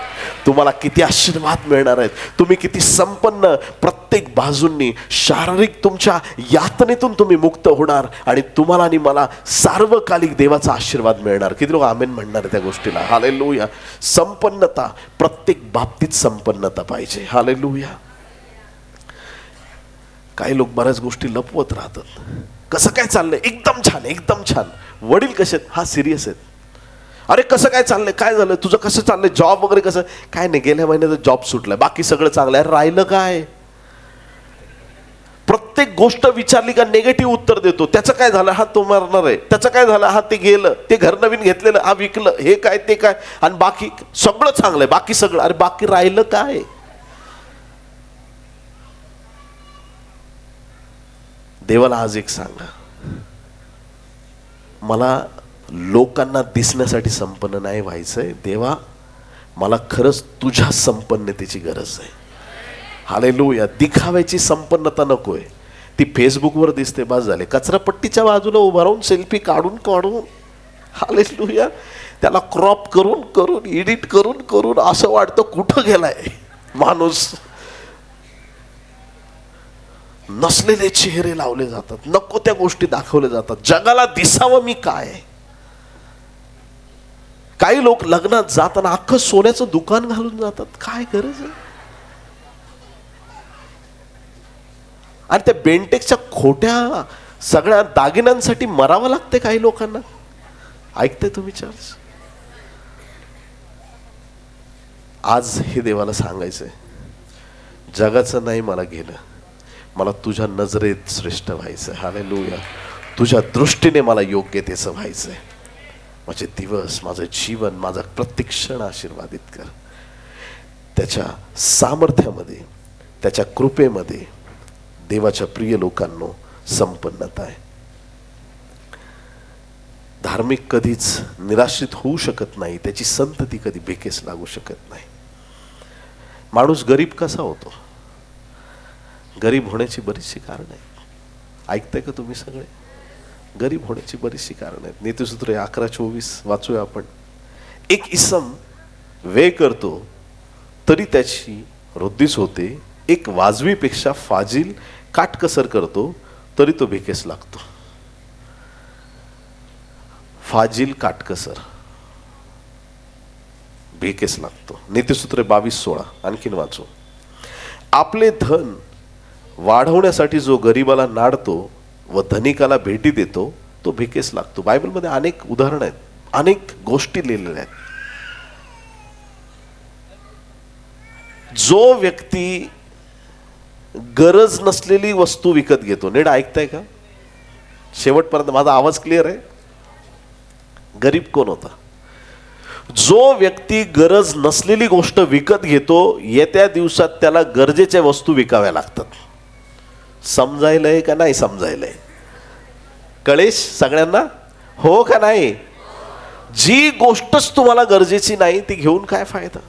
तुम्हाला किती आशीर्वाद मिळणार आहेत, तुम्ही किती संपन्न, प्रत्येक बाजूंनी शारीरिक तुमच्या यातनेतून तुम्ही मुक्त होणार आणि तुम्हाला आणि मला सार्वकालिक देवाचा आशीर्वाद मिळणार. किती लोक आमेन म्हणणार त्या गोष्टीला? हालेलुया. संपन्नता, प्रत्येक बाबतीत संपन्नता पाहिजे. हालेलुया. काही लोक बऱ्याच गोष्टी लपवत राहतात. कसं काय चाललंय? एकदम छान, एकदम छान. वडील कसे आहेत? हा सिरियस आहेत. अरे कसं काय चाललंय? काय झालं? तुझं कसं चाललंय? जॉब वगैरे कसं? काय नाही, गेल्या महिन्यात जॉब सुटलाय, बाकी सगळं चांगलं आहे. राहिलं काय? प्रत्येक गोष्ट विचारली का नेगेटिव्ह उत्तर देतो. त्याचं काय झालं? हा तो मरणार आहे. त्याचं काय झालं? हा ते गेलं, ते घर नवीन घेतलेलं, हा विकलं, हे काय ते काय, आणि बाकी सगळं चांगलंय, बाकी सगळं. अरे बाकी राहिलं काय? देवाला आज एक सांगा, मला लोकांना दिसण्यासाठी संपन्न नाही व्हायचंय. देवा, मला खरंच तुझ्या संपन्नतेची गरज आहे. हालेलुया. दिखाव्याची संपन्नता नकोय. ती फेसबुकवर दिसते, बस झाले. कचरापट्टीच्या बाजूला उभा राहून सेल्फी काढून काढून, हालेलुया, त्याला क्रॉप करून करून, एडिट करून करून असं वाटतं कुठं गेलाय माणूस. नसलेले चेहरे लावले जातात, नको त्या गोष्टी दाखवल्या जातात, जगाला दिसावं मी काय. काही लोक लग्नात जाताना अख्खं सोन्याचं दुकान घालून जातात. काय गरज आहे? आणि त्या बेंटेक्सच्या खोट्या सगळ्या दागिन्यांसाठी मरावं लागते काही लोकांना. ऐकते तुम्ही चर्च? आज हे देवाला सांगायचंय, जगाचं नाही मला घेणं, मला तुझ्या नजरेत श्रेष्ठ व्हायचंय. हालेलुया. तुझ्या दृष्टीने मला योग्यतेचं व्हायचंय. माझे दिवस, माझं जीवन, माझा प्रत्येक क्षण आशीर्वादित कर. त्याच्या सामर्थ्यामध्ये, त्याच्या कृपेमध्ये देवाच्या प्रिय लोकांनो संपन्नता आहे. धार्मिक कधीच निराश्रित होऊ शकत नाही, त्याची संतती कधी बेकेस लागू शकत नाही. माणूस गरीब कसा होतो? गरीब होण्याची बरीचशी कारण आहेत. ऐकताय का तुम्ही सगळे? गरीब होण्याची बरीचशी कारण आहेत. नीतिसूत्र 11:24 वाचूया आपण. एक इसम व्यय करतो तरी त्याची वृद्धीच होते, एक वाजवीपेक्षा फाजील काटकसर करतो तरी तो बेकेस लागतो. फाजील काटकसर बेकेस लागतो. नीतिसूत्र 22:16 आणखीन वाचू. आपले धन वाढवण्यासाठी जो गरीबाला नाडतो व धनिकाला भेटी देतो तो भिकेस लागतो. बायबलमध्ये अनेक उदाहरण आहेत, अनेक गोष्टी लिहिलेल्या आहेत. जो व्यक्ती गरज नसलेली वस्तू विकत घेतो, नीट ऐकताय का? शेवटपर्यंत माझा आवाज क्लिअर आहे? गरीब कोण होता? जो व्यक्ती गरज नसलेली गोष्ट विकत घेतो, येत्या दिवसात त्याला गरजेच्या वस्तू विकाव्या लागतात. समजायलंय का नाही समजायलंय? कळेश सगळ्यांना? हो का नाही? जी गोष्टच तुम्हाला गरजेची नाही ती घेऊन काय फायदा?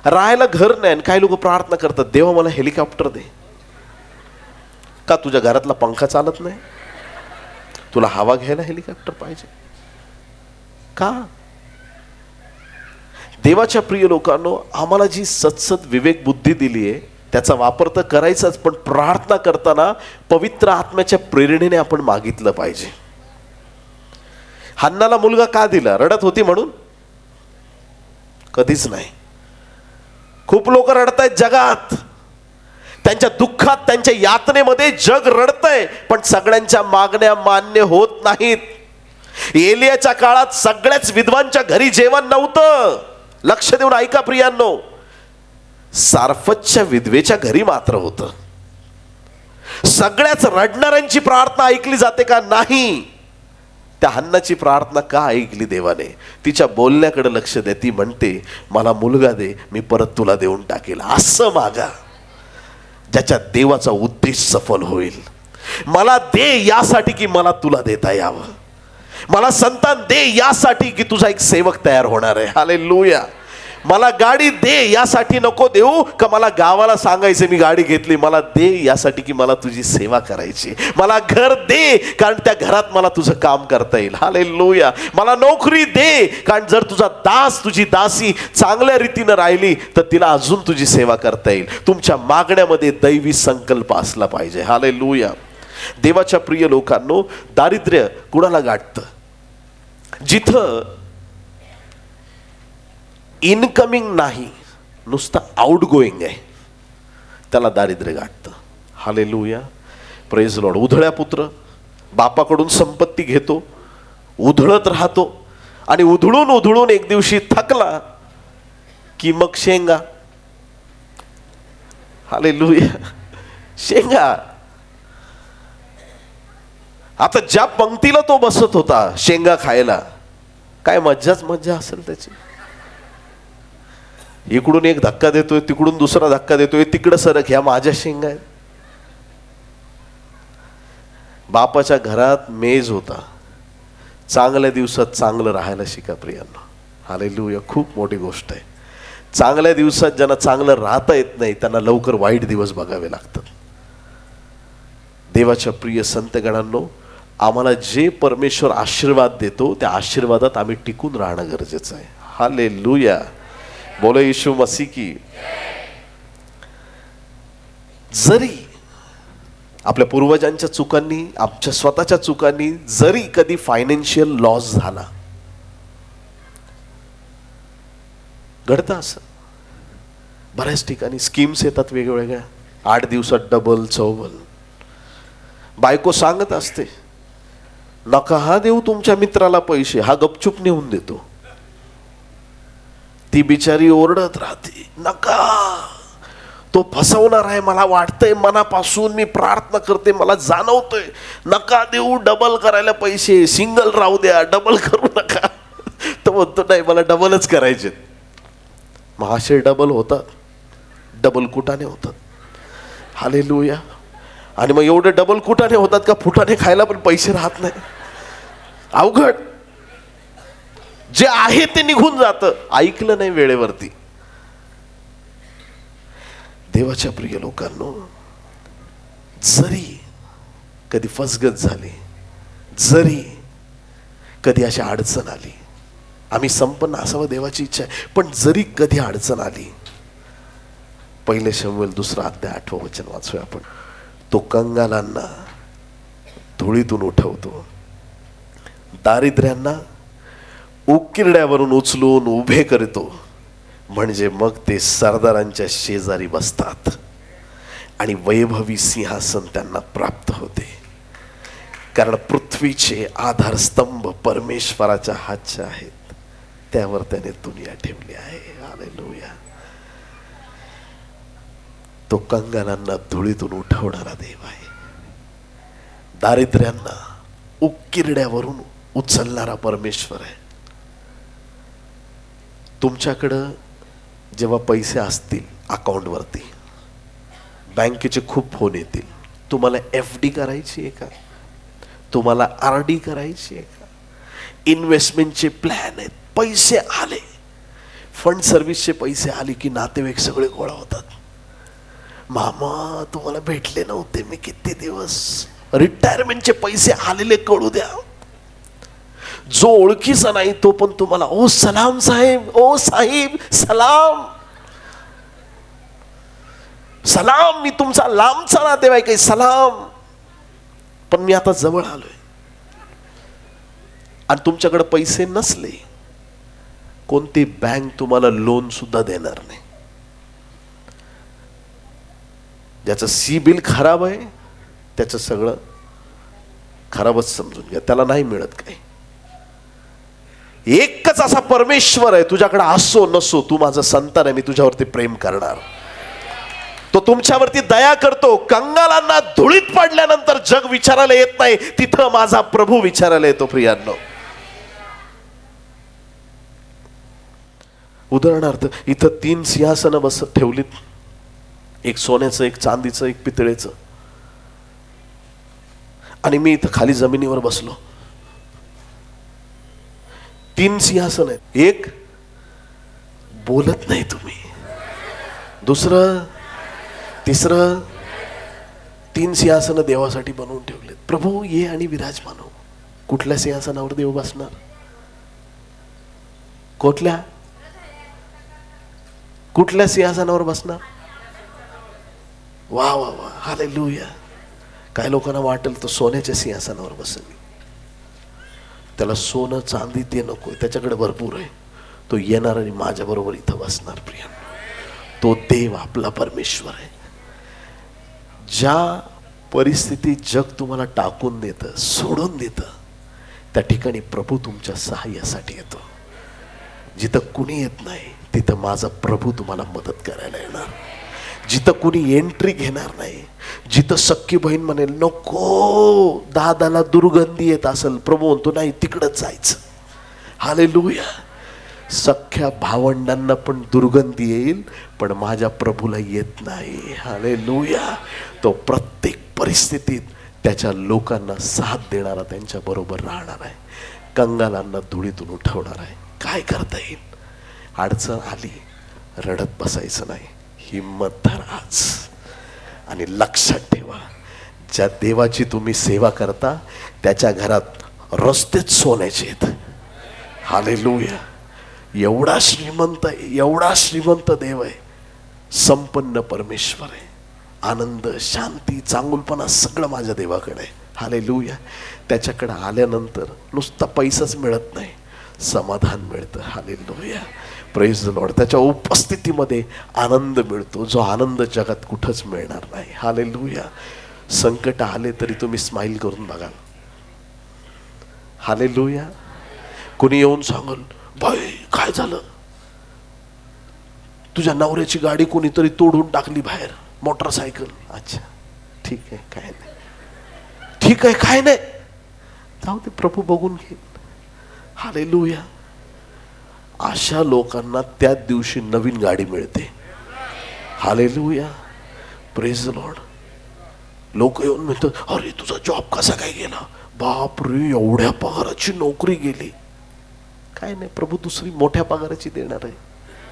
राहायला घर नाही, काही लोक प्रार्थना करतात, देवा मला हेलिकॉप्टर दे. का तुझ्या घरातला पंखा चालत नाही? तुला हवा घ्यायला हेलिकॉप्टर पाहिजे का? देवाच्या प्रिय लोकांनो, आम्हाला जी सत्सद विवेक बुद्धी दिली आहे त्याचा वापर तर करायचाच, पण प्रार्थना करताना पवित्र आत्म्याच्या प्रेरणेने आपण मागितलं पाहिजे. हन्नाला मुलगा का दिला? रडत होती म्हणून? कधीच नाही. खूप लोक रडतायत जगात, त्यांच्या दुःखात, त्यांच्या यातनेमध्ये जग रडतंय, पण सगळ्यांच्या मागण्या मान्य होत नाहीत. एलियाच्या काळात सगळ्याच विद्वांच्या घरी जेवण नव्हतं. लक्ष देऊन ऐका प्रियांनो, सारफतच्या विधवेच्या घरी मात्र होतं. सगळ्याच रडणाऱ्यांची प्रार्थना ऐकली जाते का? नाही. त्या हन्नाची प्रार्थना का ऐकली देवाने? तिच्या बोलण्याकडे लक्ष दे. ती म्हणते, मला मुलगा दे, मी परत तुला देऊन टाकेल. असं मागा ज्याच्या देवाचा उद्देश सफल होईल. मला दे यासाठी की मला तुला देता यावं. मला संतान दे यासाठी की तुझा एक सेवक तयार होणार आहे. हालेलुया. मला गाडी दे यासाठी नको देऊ का मला गावाला सांगायचं मी गाडी घेतली. मला दे यासाठी की मला तुझी सेवा करायची. मला घर दे कारण त्या घरात मला तुझं काम करता येईल. हालेलुया. मला नोकरी दे कारण जर तुझा दास तुझी दासी चांगल्या रीतीनं राहिली तर तिला अजून तुझी सेवा करता येईल. तुमच्या मागण्यामध्ये दैवी संकल्प असला पाहिजे. हालेलुया. देवाच्या प्रिय लोकांनो, दारिद्र्य कुणाला गाठतं? जिथं इनकमिंग नाही, नुसतं आउट गोईंग आहे, त्याला दारिद्र्य गाठतं. हालेलुया. Praise Lord. उधळ्या पुत्र बापाकडून संपत्ती घेतो, उधळत राहतो आणि उधळून उधळून एक दिवशी थकला की मग शेंगा. हालेलुया. शेंगा. आता ज्या पंक्तीला तो बसत होता शेंगा खायला, काय मज्जाच मज्जा असेल त्याची. इकडून एक धक्का देतोय, तिकडून दुसरा धक्का देतोय, तिकडं सरक, ह्या माझ्या शेंगा आहेत. बापाच्या घरात मेज होता. चांगल्या दिवसात चांगलं राहायला शिका प्रियांनो. हालेलुया. खूप मोठी गोष्ट आहे. चांगल्या दिवसात ज्यांना चांगलं राहता येत नाही त्यांना लवकर वाईट दिवस बघावे लागतात. देवाच्या प्रिय संतगणांनो, आम्हाला जे परमेश्वर आशीर्वाद देतो त्या आशीर्वादात आम्ही टिकून राहणं गरजेचं आहे. हालेलुया. बोलो येशू मसीह की. जरी आपल्या पूर्वजांच्या चुकांनी, आमच्या स्वतःच्या चुकांनी जरी कधी फायनान्शियल लॉस झाला, घडतं असं. बऱ्याच ठिकाणी स्कीम्स येतात वेगवेगळ्या, 8 दिवसात डबल चौबल. बायको सांगत असते, नका हा देऊ तुमच्या मित्राला पैसे, हा गपचूप नेऊन देतो. ती बिचारी ओरडत राहते, नका, तो फसवणार आहे, मला वाटतंय, मनापासून मी प्रार्थना करते, मला जाणवतोय, नका देऊ, डबल करायला पैसे, सिंगल राहू द्या, डबल करू नका. तो म्हणतो नाही, मला डबलच करायचे. महाशय डबल होतात, डबल कुटाने होतात. हालेलुया. आणि मग एवढे डबल कुटाने होतात का फुटाने खायला पण पैसे राहत नाही. अवघड. जे आहे ते निघून जातं, ऐकलं नाही वेळेवरती. देवाच्या प्रिय लोकांनो, जरी कधी फसगत झाली, जरी कधी अशी अडचण आली, आम्ही संपन्न असावं देवाची इच्छा आहे, पण जरी कधी अडचण आली, पहिले शमूएल 2 अध्याय 8 वचन वाचूया आपण. तो कंगालांना धुळीतून उठवतो, दारिद्र्यांना उकिरड्यावरून उचलून उभे करतो, म्हणजे मग ते सरदारांच्या शेजारी बसतात आणि वैभवी सिंहासन त्यांना प्राप्त होते. कारण पृथ्वीचे आधारस्तंभ परमेश्वराच्या हातचे आहेत, त्यावर त्याने दुनिया ठेवली आहे. हालेलुया. तो कंगालांना धुळीतून उठवणारा देव आहे, दारिद्र्यांना उकिरड्यावरून उचलणारा परमेश्वर आहे. तुमच्याकडं जेव्हा पैसे असतील अकाउंटवरती, बँकेचे खूप फोन येतील, तुम्हाला FD करायची आहे का, तुम्हाला RD करायची आहे का, इन्व्हेस्टमेंटचे प्लॅन आहेत, पैसे आले, फंड सर्व्हिसचे पैसे आले की नातेवाईक सगळे गोळा होतात. मामा तुम्हाला भेटले नव्हते मी किती दिवस, रिटायरमेंटचे पैसे आलेले कळू द्या. जो ओळखीचा नाही तो पण तुम्हाला, ओ सलाम साहेब, ओ साहेब सलाम, सलाम, मी तुमचा लांबचा नातेवाईक आहे, सलाम, पण मी आता जवळ आलोय. आणि तुमच्याकडे पैसे नसले, कोणती बँक तुम्हाला लोन सुद्धा देणार नाही. ज्याचं सिबिल खराब आहे त्याचं सगळं खराबच समजून घ्या, त्याला नाही मिळत काही. एकच असा परमेश्वर आहे, तुझ्याकडे असो नसो, तू माझा संतान आहे, मी तुझ्यावरती प्रेम करणार. तो तुमच्यावरती दया करतो. कंगालांना धुळीत पाडल्यानंतर जग विचारायला येत नाही, तिथं माझा प्रभू विचारायला येतो. प्रियांनो, उदाहरणार्थ इथं 3 सिंहासनं ठेवलीत, एक सोन्याचं, एक चांदीचं, एक पितळेचं, आणि मी इथं खाली जमिनीवर बसलो. 3 सिंहासन आहेत. एक बोलत नाही तुम्ही, दुसरं, तिसरं, 3 सिंहासन देवासाठी बनवून ठेवलेत. प्रभू ये आणि विराजमान हो. कुठल्या सिंहासनावर देव बसणार? कुठल्या सिंहासनावर बसणार? वा वा वा, हालेलुया. काही लोकांना वाटेल तो सोन्याच्या सिंहासनावर बसेल. त्याला सोनं चांदी ते नको, त्याच्याकडे भरपूर आहे. तो येणार आणि माझ्या बरोबर इथं बसणार. प्रिया, तो देव आपला परमेश्वर आहे. ज्या परिस्थितीत जग तुम्हाला टाकून देतं, सोडून देतं, त्या ठिकाणी प्रभू तुमच्या सहाय्यासाठी येतो. जिथं कुणी येत नाही तिथं माझा प्रभू तुम्हाला मदत करायला येणार. जिथं कुणी एंट्री घेणार नाही, जिथं सख्खी बहीण म्हणेल नको, दादाला दुर्गंधी येत असेल, प्रभू म्हणतो नाही, तिकडंच जायचं. हालेलुया. सख्ख्या भावंडांना पण दुर्गंधी येईल, पण माझ्या प्रभूला येत नाही. हालेलुया. तो प्रत्येक परिस्थितीत त्याच्या लोकांना साथ देणारा, त्यांच्या बरोबर राहणार आहे. कंगालांना धुळीतून उठवणार आहे. काय करता येईल? अडचण आली, रडत बसायचं नाही, हिम्मत धर आज. आणि लक्षात ठेवा, ज्या देवाची तुम्ही सेवा करता त्याच्या घरात रस्तेच सोन्याचे आहेत. हालेलुया. एवढा श्रीमंत आहे, एवढा श्रीमंत देव आहे, संपन्न परमेश्वर आहे. आनंद, शांती, चांगुलपणा सगळं माझ्या देवाकडे आहे. हालेलुया. त्याच्याकडे आल्यानंतर नुसता पैसाच मिळत नाही, समाधान मिळतं. हालेलुया. Praise the Lord. त्याच्या उपस्थितीमध्ये आनंद मिळतो, जो आनंद जगात कुठंच मिळणार नाही. हालेलुया. संकट आले तरी तुम्ही स्माइल करून बघाल. हालेलुया. कुणी येऊन सांगल, भाई काय झालं? तुझ्या नवऱ्याची गाडी कोणीतरी तोडून टाकली बाहेर, मोटरसायकल. अच्छा, ठीक आहे, काय नाही, ठीक आहे, काय नाही, जाऊ ते, प्रभू बघून घेईल. हालेलुया. अशा लोकांना त्याच दिवशी नवीन गाडी मिळते. हालेलुया. Praise the Lord. लोक येऊन म्हणतात, अरे तुझा जॉब कसा काय गेला? बाप रे, एवढ्या पगाराची नोकरी गेली. काय नाही, प्रभू दुसरी मोठ्या पगाराची देणार आहे.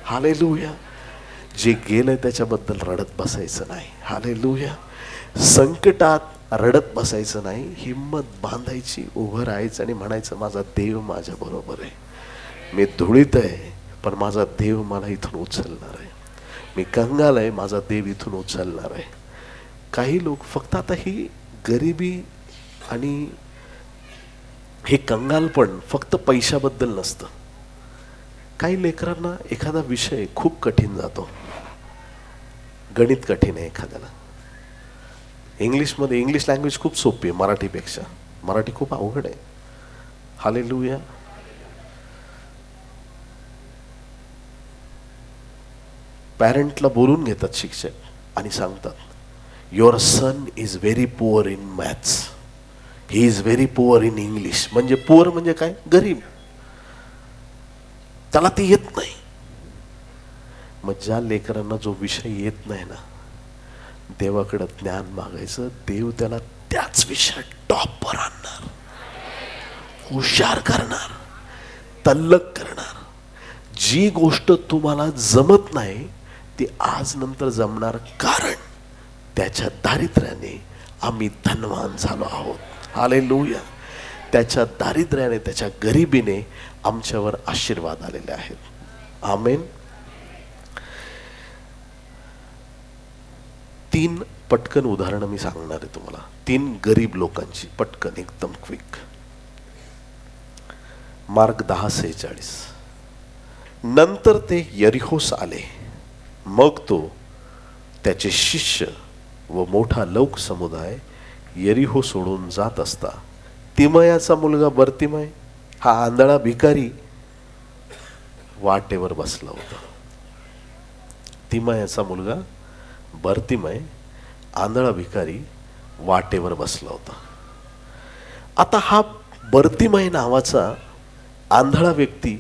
हालेलुया. जे गेलंय त्याच्याबद्दल रडत बसायचं नाही. हालेलुया. संकटात रडत बसायचं नाही, हिम्मत बांधायची, उभं राहायचं आणि म्हणायचं माझा देव माझ्या बरोबर आहे. मी धुळीत आहे पण माझा देव मला इथून उचलणार आहे. मी कंगाल आहे, माझा देव इथून उचलणार आहे. काही लोक फक्त आता ही गरिबी आणि हे कंगालपण फक्त पैशाबद्दल नसतं. काही लेकरांना एखादा विषय खूप कठीण जातो. गणित कठीण आहे एखाद्याला, इंग्लिशमध्ये, इंग्लिश लँग्वेज खूप सोपी आहे मराठीपेक्षा, मराठी खूप अवघड आहे. हालेलुया. पॅरेंटला बोलून घेतात शिक्षक आणि सांगतात your son is very poor in maths, he is very poor in English. म्हणजे पुअर म्हणजे काय? गरीब, त्याला ते येत नाही. मग ज्या लेकरांना जो विषय येत नाही ना, देवाकडे ज्ञान मागायचं, देव त्याला त्याच विषयात टॉपवर आणणार, हुशार करणार, तल्लक करणार. जी गोष्ट तुम्हाला जमत नाही ती आज नंतर जमणार, कारण त्याच्या दारिद्र्याने आम्ही धनवान झालो आहोत. हालेलुया. त्याच्या दारिद्र्याने, त्याच्या गरिबीने आमच्यावर आशीर्वाद आलेले आहेत. आमेन. 3 पटकन उदाहरणं मी सांगणार आहे तुम्हाला, 3 गरीब लोकांची, पटकन, एकदम क्विक. मार्क 10:46. नंतर ते यरिहोस आले. मग तो, त्याचे शिष्य व मोठा लोक समुदाय यरिहो सोडून जात असता तिमयाचा मुलगा बर्तिमय, हा आंधळा भिकारी, वाटेवर बसला होता. तिमयाचा मुलगा भरतीमय आंधळा भिकारी वाटेवर बसला होता. आता हा भरतीमय नावाचा आंधळा व्यक्ती,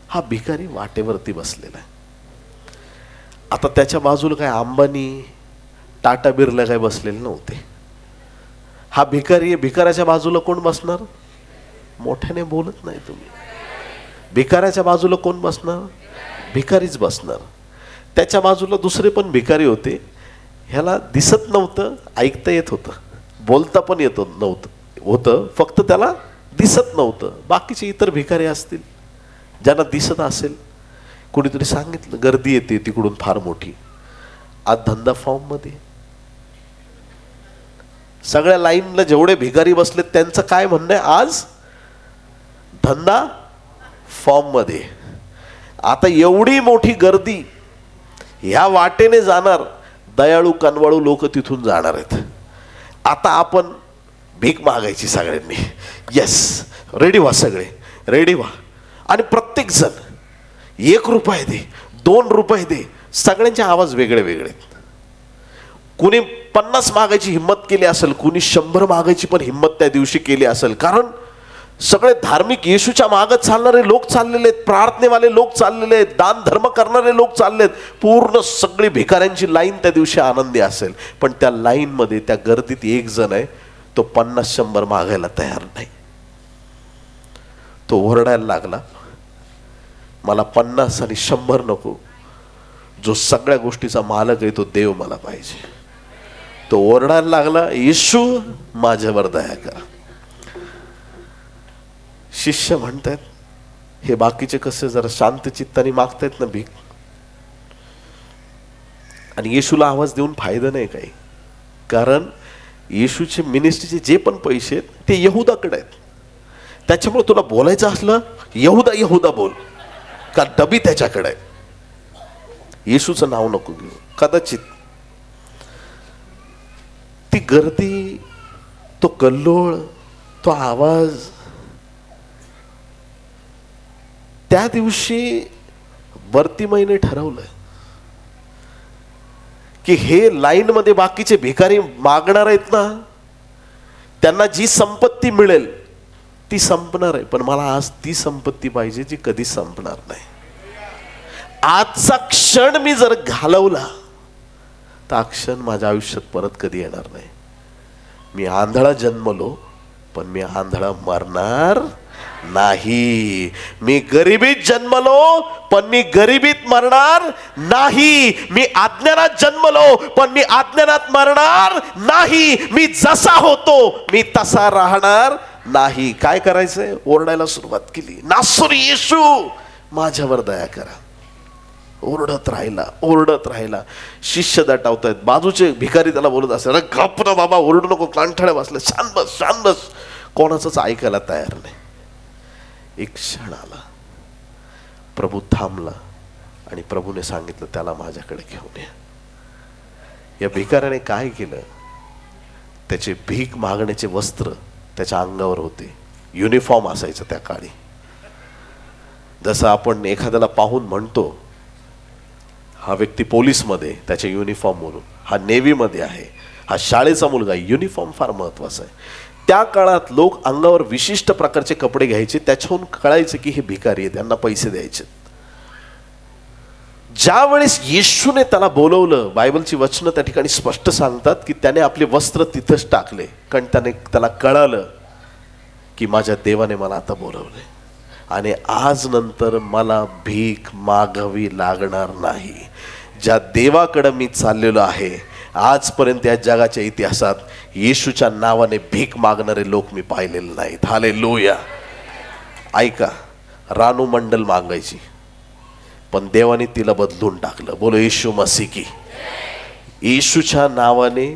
हा भिकारी वाटेवरती बसलेला आहे. आता त्याच्या बाजूला काय अंबानी, टाटा, बिर्ला काय बसलेले नव्हते. हा भिकारी आहे. भिकाऱ्याच्या बाजूला कोण बसणार? मोठ्याने बोलत नाही तुम्ही. भिकाऱ्याच्या बाजूला कोण बसणार? भिकारीच बसणार. त्याच्या बाजूला दुसरे पण भिकारी होते. ह्याला दिसत नव्हतं, ऐकता येत होतं, बोलता पण येत होतं, फक्त त्याला दिसत नव्हतं. बाकीचे इतर भिकारी असतील ज्यांना दिसत असेल, कोणीतरी सांगितलं गर्दी येते तिकडून फार मोठी, आज धंदा फॉर्म मध्ये. सगळ्या लाईनला जेवढे भिकारी बसलेत त्यांचं काय म्हणणं आहे? आज धंदा फॉर्म मध्ये. आता एवढी मोठी गर्दी, ह्या वाटेने जाणार दयाळू कनवाळू लोक तिथून जाणार आहेत. आता आपण भीक मागायची सगळ्यांनी. येस, रेडी व्हा, सगळे रेडी व्हा. आणि प्रत्येक जण 1 रुपये दे, 2 रुपये दे. सगळ्यांचे आवाज वेगळे वेगळे. कुणी 50 मागायची हिंमत केली असेल, कुणी 100 मागायची पण हिंमत त्या दिवशी केली असेल. कारण सगळे धार्मिक येशूच्या मागत चालणारे लोक चाललेले आहेत, प्रार्थनेवाले लोक चाललेले आहेत, दान धर्म करणारे लोक चाललेत. पूर्ण सगळी भिकाऱ्यांची लाईन त्या दिवशी आनंदी असेल. पण त्या लाईन मध्ये, त्या गर्दीत एक जण आहे, तो 50-100 मागायला तयार नाही. तो ओरडायला लागला, मला 50 आणि 100 नको, जो सगळ्या गोष्टीचा मालक आहे तो देव मला पाहिजे. तो ओरडायला लागला, येशू माझ्यावर दया करा. शिष्य म्हणतात, हे बाकीचे कसे जरा शांत चित्ताने मागतायत ना भीक, आणि येशूला आवाज देऊन फायदा नाही काही. कारण येशूचे मिनिस्ट्रीचे जे पण पैसे आहेत ते यहुदाकडे आहेत. त्याच्यामुळे तुला बोलायचं असलं यहुदा यहुदा बोल, का डबी त्याच्याकडे आहे. येशूचं नाव नको घेऊ. कदाचित ती गर्दी, तो कल्लोळ, तो आवाज, त्या दिवशी भरतीमयने ठरवलं की हे लाईन मध्ये बाकीचे भिकारी मागणार आहेत ना, त्यांना जी संपत्ती मिळेल ती संपणार आहे, पण मला आज ती संपत्ती पाहिजे जी कधी संपणार नाही. आजचा क्षण मी जर घालवला तर हा क्षण माझ्या आयुष्यात परत कधी येणार नाही. मी आंधळा जन्मलो, पण मी आंधळा मरणार नाही. मी गरिबीत जन्मलो, पण मी गरिबीत मरणार नाही. मी अज्ञानात जन्मलो, पण मी अज्ञानात मरणार नाही. मी जसा होतो मी तसा राहणार नाही. काय करायचंय? ओरडायला सुरुवात केली, नासरी येशू माझ्यावर दया करा. ओरडत राहिला. शिष्य दटावतायत, बाजूचे भिकारी त्याला बोलत असेल, अरे गप ना बाबा, ओरडू नको, कांठळ्या बसले, शांत बस. कोणाचंच ऐकायला तयार नाही. एक क्षण आला, प्रभू थांबला आणि प्रभूने सांगितलं, त्याला माझ्याकडे घेऊन या. या भिकाऱ्याने काय केलं? त्याचे भीक मागण्याचे वस्त्र त्याच्या अंगावर होते. युनिफॉर्म असायचं त्या काळी. जसं आपण एखाद्याला पाहून म्हणतो, हा व्यक्ती पोलीसमध्ये, त्याच्या युनिफॉर्म वरून, हा नेव्हीमध्ये आहे, हा शाळेचा मुलगा. युनिफॉर्म फार महत्वाचा आहे. त्या काळात लोक अंगावर विशिष्ट प्रकारचे कपडे घ्यायचे, त्याच्याहून कळायचं की हे भिकारी आहे, त्यांना पैसे द्यायचे. ज्या वेळेस येशूने त्याला बोलवलं, बायबलची वचनं त्या ठिकाणी स्पष्ट सांगतात की त्याने आपले वस्त्र तिथंच टाकले, कारण त्याला कळालं की माझ्या देवाने मला आता बोलवले आणि आज नंतर मला भीक मागावी लागणार नाही. ज्या देवाकडे मी चाललेलो आहे, आजपर्यंत या जगाच्या इतिहासात येशूच्या नावाने भीक मागणारे लोक मी पाहिलेले नाहीत. हालेलुया. ऐका, रानू मंडल मागायची, पण देवाने तिला बदलून टाकलं. बोलो येशू मसीह की. येशूच्या नावाने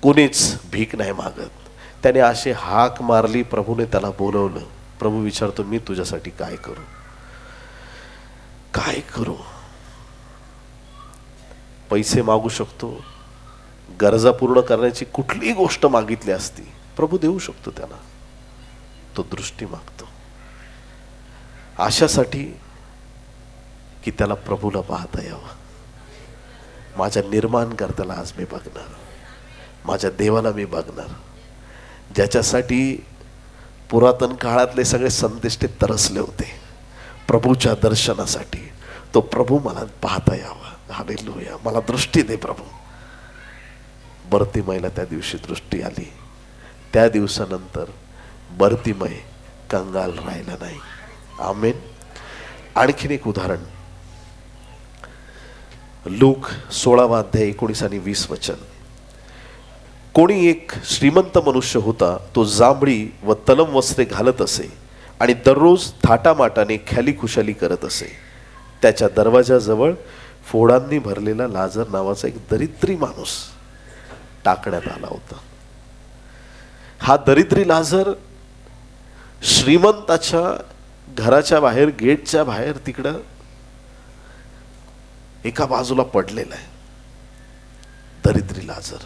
कुणीच भीक नाही मागत. त्याने अशी हाक मारली, प्रभूने त्याला बोलवलं. प्रभू विचारतो, मी तुझ्यासाठी काय करू? काय करू? पैसे मागू शकतो, गरजा पूर्ण करण्याची कुठलीही गोष्ट मागितली असती, प्रभू देऊ शकतो त्याला. तो दृष्टी मागतो अशासाठी की त्याला प्रभूला पाहता यावं. माझ्या निर्माणकर्त्याला आज मी बघणार, माझ्या देवाला मी बघणार, ज्याच्यासाठी पुरातन काळातले सगळे संदेष्टे तरसले होते प्रभूच्या दर्शनासाठी. तो प्रभू मला पाहता यावा. हालेलुया. मला दृष्टी दे प्रभू. बर्तिमयला त्या दिवशी दृष्टी आली. त्या दिवसानंतर बर्तिमय कंगाल राहिला नाही. आमेन. आणखीन एक उदाहरण, लूक 16 अध्याय 19 आणि 20 वचन. कोणी एक श्रीमंत मनुष्य होता. तो जांभळी व तलम वस्त्रे घालत असे आणि दररोज थाटामाटाने ख्याली खुशाली करत असे. त्याच्या दरवाजाजवळ फोडांनी भरलेला लाजर नावाचा एक दरिद्री माणूस टाकण्यात आला होता. हा दरिद्री लाजर श्रीमंताच्या घराच्या बाहेर, गेटच्या बाहेर तिकडं एका बाजूला पडलेला आहे. दरिद्री लाजर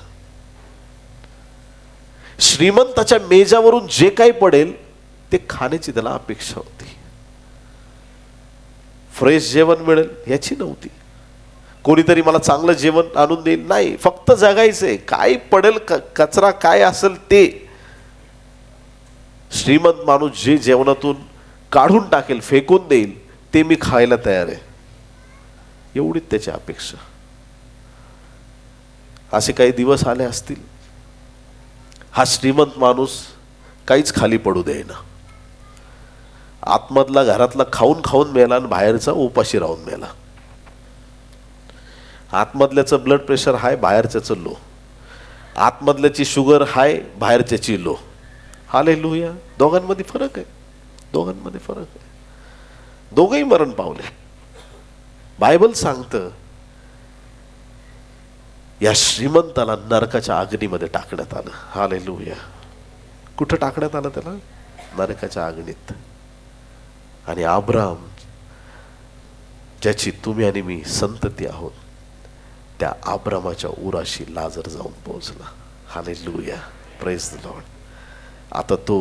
श्रीमंताच्या मेजावरून जे काही पडेल ते खाण्याची त्याला अपेक्षा होती. फ्रेश जेवण मिळेल याची नव्हती. कोणीतरी मला चांगलं जेवण आणून देईल नाही, फक्त जगायचंय. काय पडेल, कचरा काय असेल ते. श्रीमंत माणूस जे जेवणातून काढून टाकेल, फेकून देईल, ते मी खायला तयार आहे, एवढीच त्याची अपेक्षा. असे काही दिवस आले असतील, हा श्रीमंत माणूस काहीच खाली पडू देईना. आतमधला घरातला खाऊन खाऊन मेला आणि बाहेरचा उपाशी राहून मेला. आतमधल्याचं ब्लड प्रेशर हाय, बाहेरच्याचं लो. आतमधल्याची शुगर हाय, बाहेरच्याची लो. हालेलुया. दोघांमध्ये फरक आहे. दोघांमध्ये फरक आहे. दोघंही मरण पावले. बायबल सांगतं या श्रीमंताला नरकाच्या अग्नीमध्ये टाकण्यात आलं. हालेलुया. कुठं टाकण्यात आलं त्याला? नरकाच्या अग्नीत. आणि अब्राहम, ज्याची तुम्ही आणि मी संतती आहोत, त्या अब्रामाच्या उराशी लाजर जाऊन पोहोचला. हालेलुया. Praise the Lord. आता तो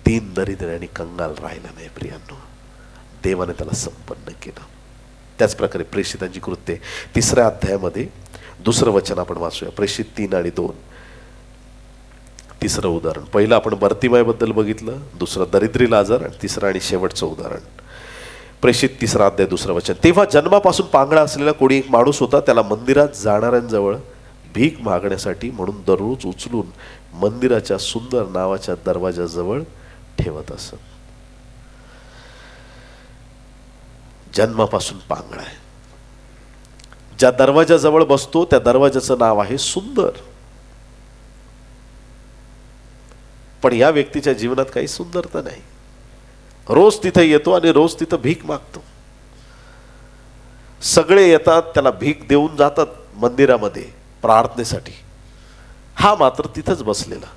दीन दरिद्र आणि कंगाल राहिला नाही प्रियांनो. देवाने त्याला संपन्न केलं. त्याच प्रकारे प्रेषितांची कृत्ये 3 अध्यायामध्ये 2 वचन आपण वाचूया. प्रेषित 3 आणि 2. 3 उदाहरण. पहिलं आपण बर्तिमय बद्दल बघितलं, दुसरं दरिद्री लाजर, आणि 3 आणि शेवटचं उदाहरण प्रेषित 3 अध्याय 2 वचन. तेव्हा जन्मापासून पांगळा असलेला कोणी एक माणूस होता. त्याला मंदिरात जाणाऱ्यांजवळ भीक मागण्यासाठी म्हणून दररोज उचलून मंदिराच्या सुंदर नावाच्या दरवाजाजवळ ठेवत असत. जन्मापासून पांगळा आहे. ज्या दरवाजाजवळ बसतो त्या दरवाजाचं नाव आहे सुंदर. पण या व्यक्तीच्या जीवनात काही सुंदरता नाही. रोज तिथे येतो आणि रोज तिथं भीक मागतो. सगळे येतात, त्याला भीक देऊन जातात मंदिरामध्ये प्रार्थनेसाठी. हा मात्र तिथंच बसलेला.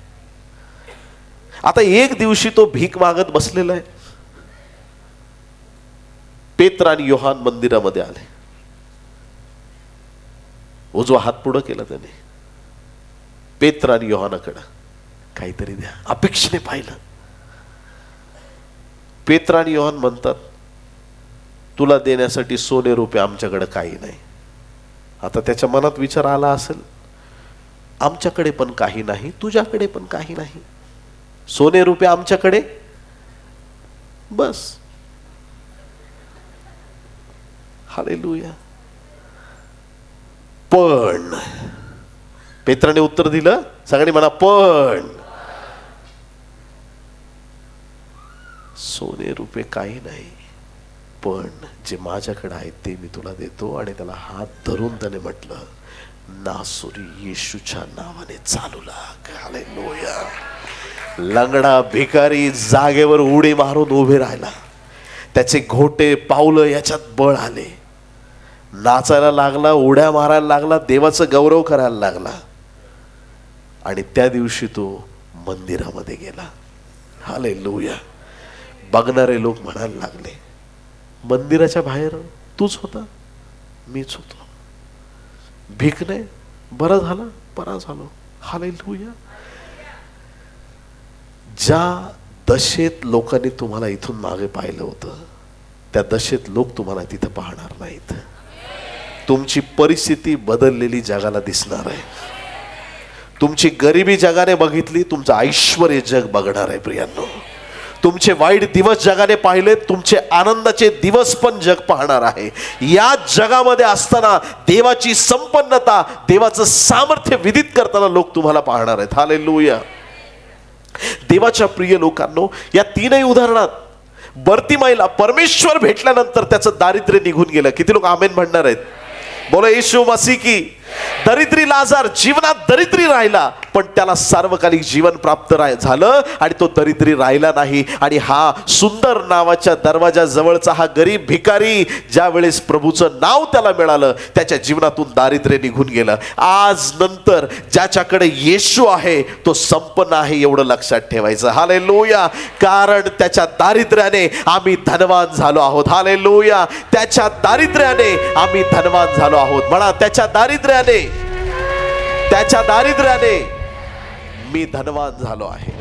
आता एक दिवशी तो भीक मागत बसलेला आहे. पेत्र आणि योहान मंदिरामध्ये आले. उजवा हात पुढं केला त्याने. पेत्र आणि योहानाकडं काहीतरी द्या, अपेक्षेने पाहिलं. पेत्र आणि योहान म्हणतात, तुला देण्यासाठी सोने रुपये आमच्याकडे काही नाही. आता त्याच्या मनात विचार आला असेल, आमच्याकडे पण काही नाही, तुझ्याकडे पण काही नाही, सोने रुपये आमच्याकडे बस. हालेलुया. पण पेत्राने उत्तर दिलं. सगळ्यांनी म्हणा पण. सोने रुपये काही नाही, पण जे माझ्याकडे आहे ते मी तुला देतो. आणि त्याला हात धरून त्याने म्हटलं, नासुरी येशूच्या नावाने चालू लाग. हालेलुया. लंगडा भिकारी जागेवर उडी मारून उभे राहिला. त्याचे घोटे पावलं याच्यात बळ आले. नाचायला लागला, उड्या मारायला लागला, देवाचं गौरव करायला लागला. आणि त्या दिवशी तो मंदिरामध्ये गेला. हालेलुया. बघणारे लोक म्हणायला लागले, मंदिराच्या बाहेर तूच होता, मीच होतो. भीक नाही, बरं झालं, बरा झालो. हालेलुया. ज्या दशेत लोकांनी तुम्हाला इथून मागे पाहिलं होतं, त्या दशेत लोक तुम्हाला तिथं पाहणार नाहीत. तुमची परिस्थिती बदललेली जगाला दिसणार आहे. तुमची गरिबी जगाने बघितली, तुमचं ऐश्वर्य जग बघणार आहे प्रियांनो. तुमचे वाईट दिवस जगाने पाहिले, तुमचे आनंदाचे दिवस पण जग पाहणार आहे. या जगामध्ये असताना देवाची संपन्नता, देवाचं सामर्थ्य विदित करताना लोक तुम्हाला पाहणार आहेत. हालेलुया. देवाच्या प्रिय लोकांनो, या तीनही उदाहरणात बर्तिमाईला परमेश्वर भेटल्यानंतर त्याचं दारिद्र्य निघून गेलं. किती लोक आमेन म्हणणार आहेत? बोला येशू मसीह की. दरिद्री लाजार जीवनात दरिद्री राहिला, पण त्याला सार्वकालिक जीवन प्राप्त झालं आणि तो दरिद्री राहिला नाही. आणि हा सुंदर नावाच्या दरवाजा जवळचा हा गरीब भिकारी, ज्या वेळेस प्रभूचं नाव त्याला मिळालं, त्याच्या जीवनातून दारिद्र्य निघून गेलं. आज नंतर ज्याच्याकडे येशू आहे तो संपन्न आहे, एवढं लक्षात ठेवायचं. हालेलुया. कारण त्याच्या दारिद्र्याने आम्ही धनवान झालो आहोत. हालेलुया. त्याच्या दारिद्र्याने आम्ही धनवान झालो आहोत. म्हणा, त्याच्या दारिद्र्याने मी धनवान झालो आहे.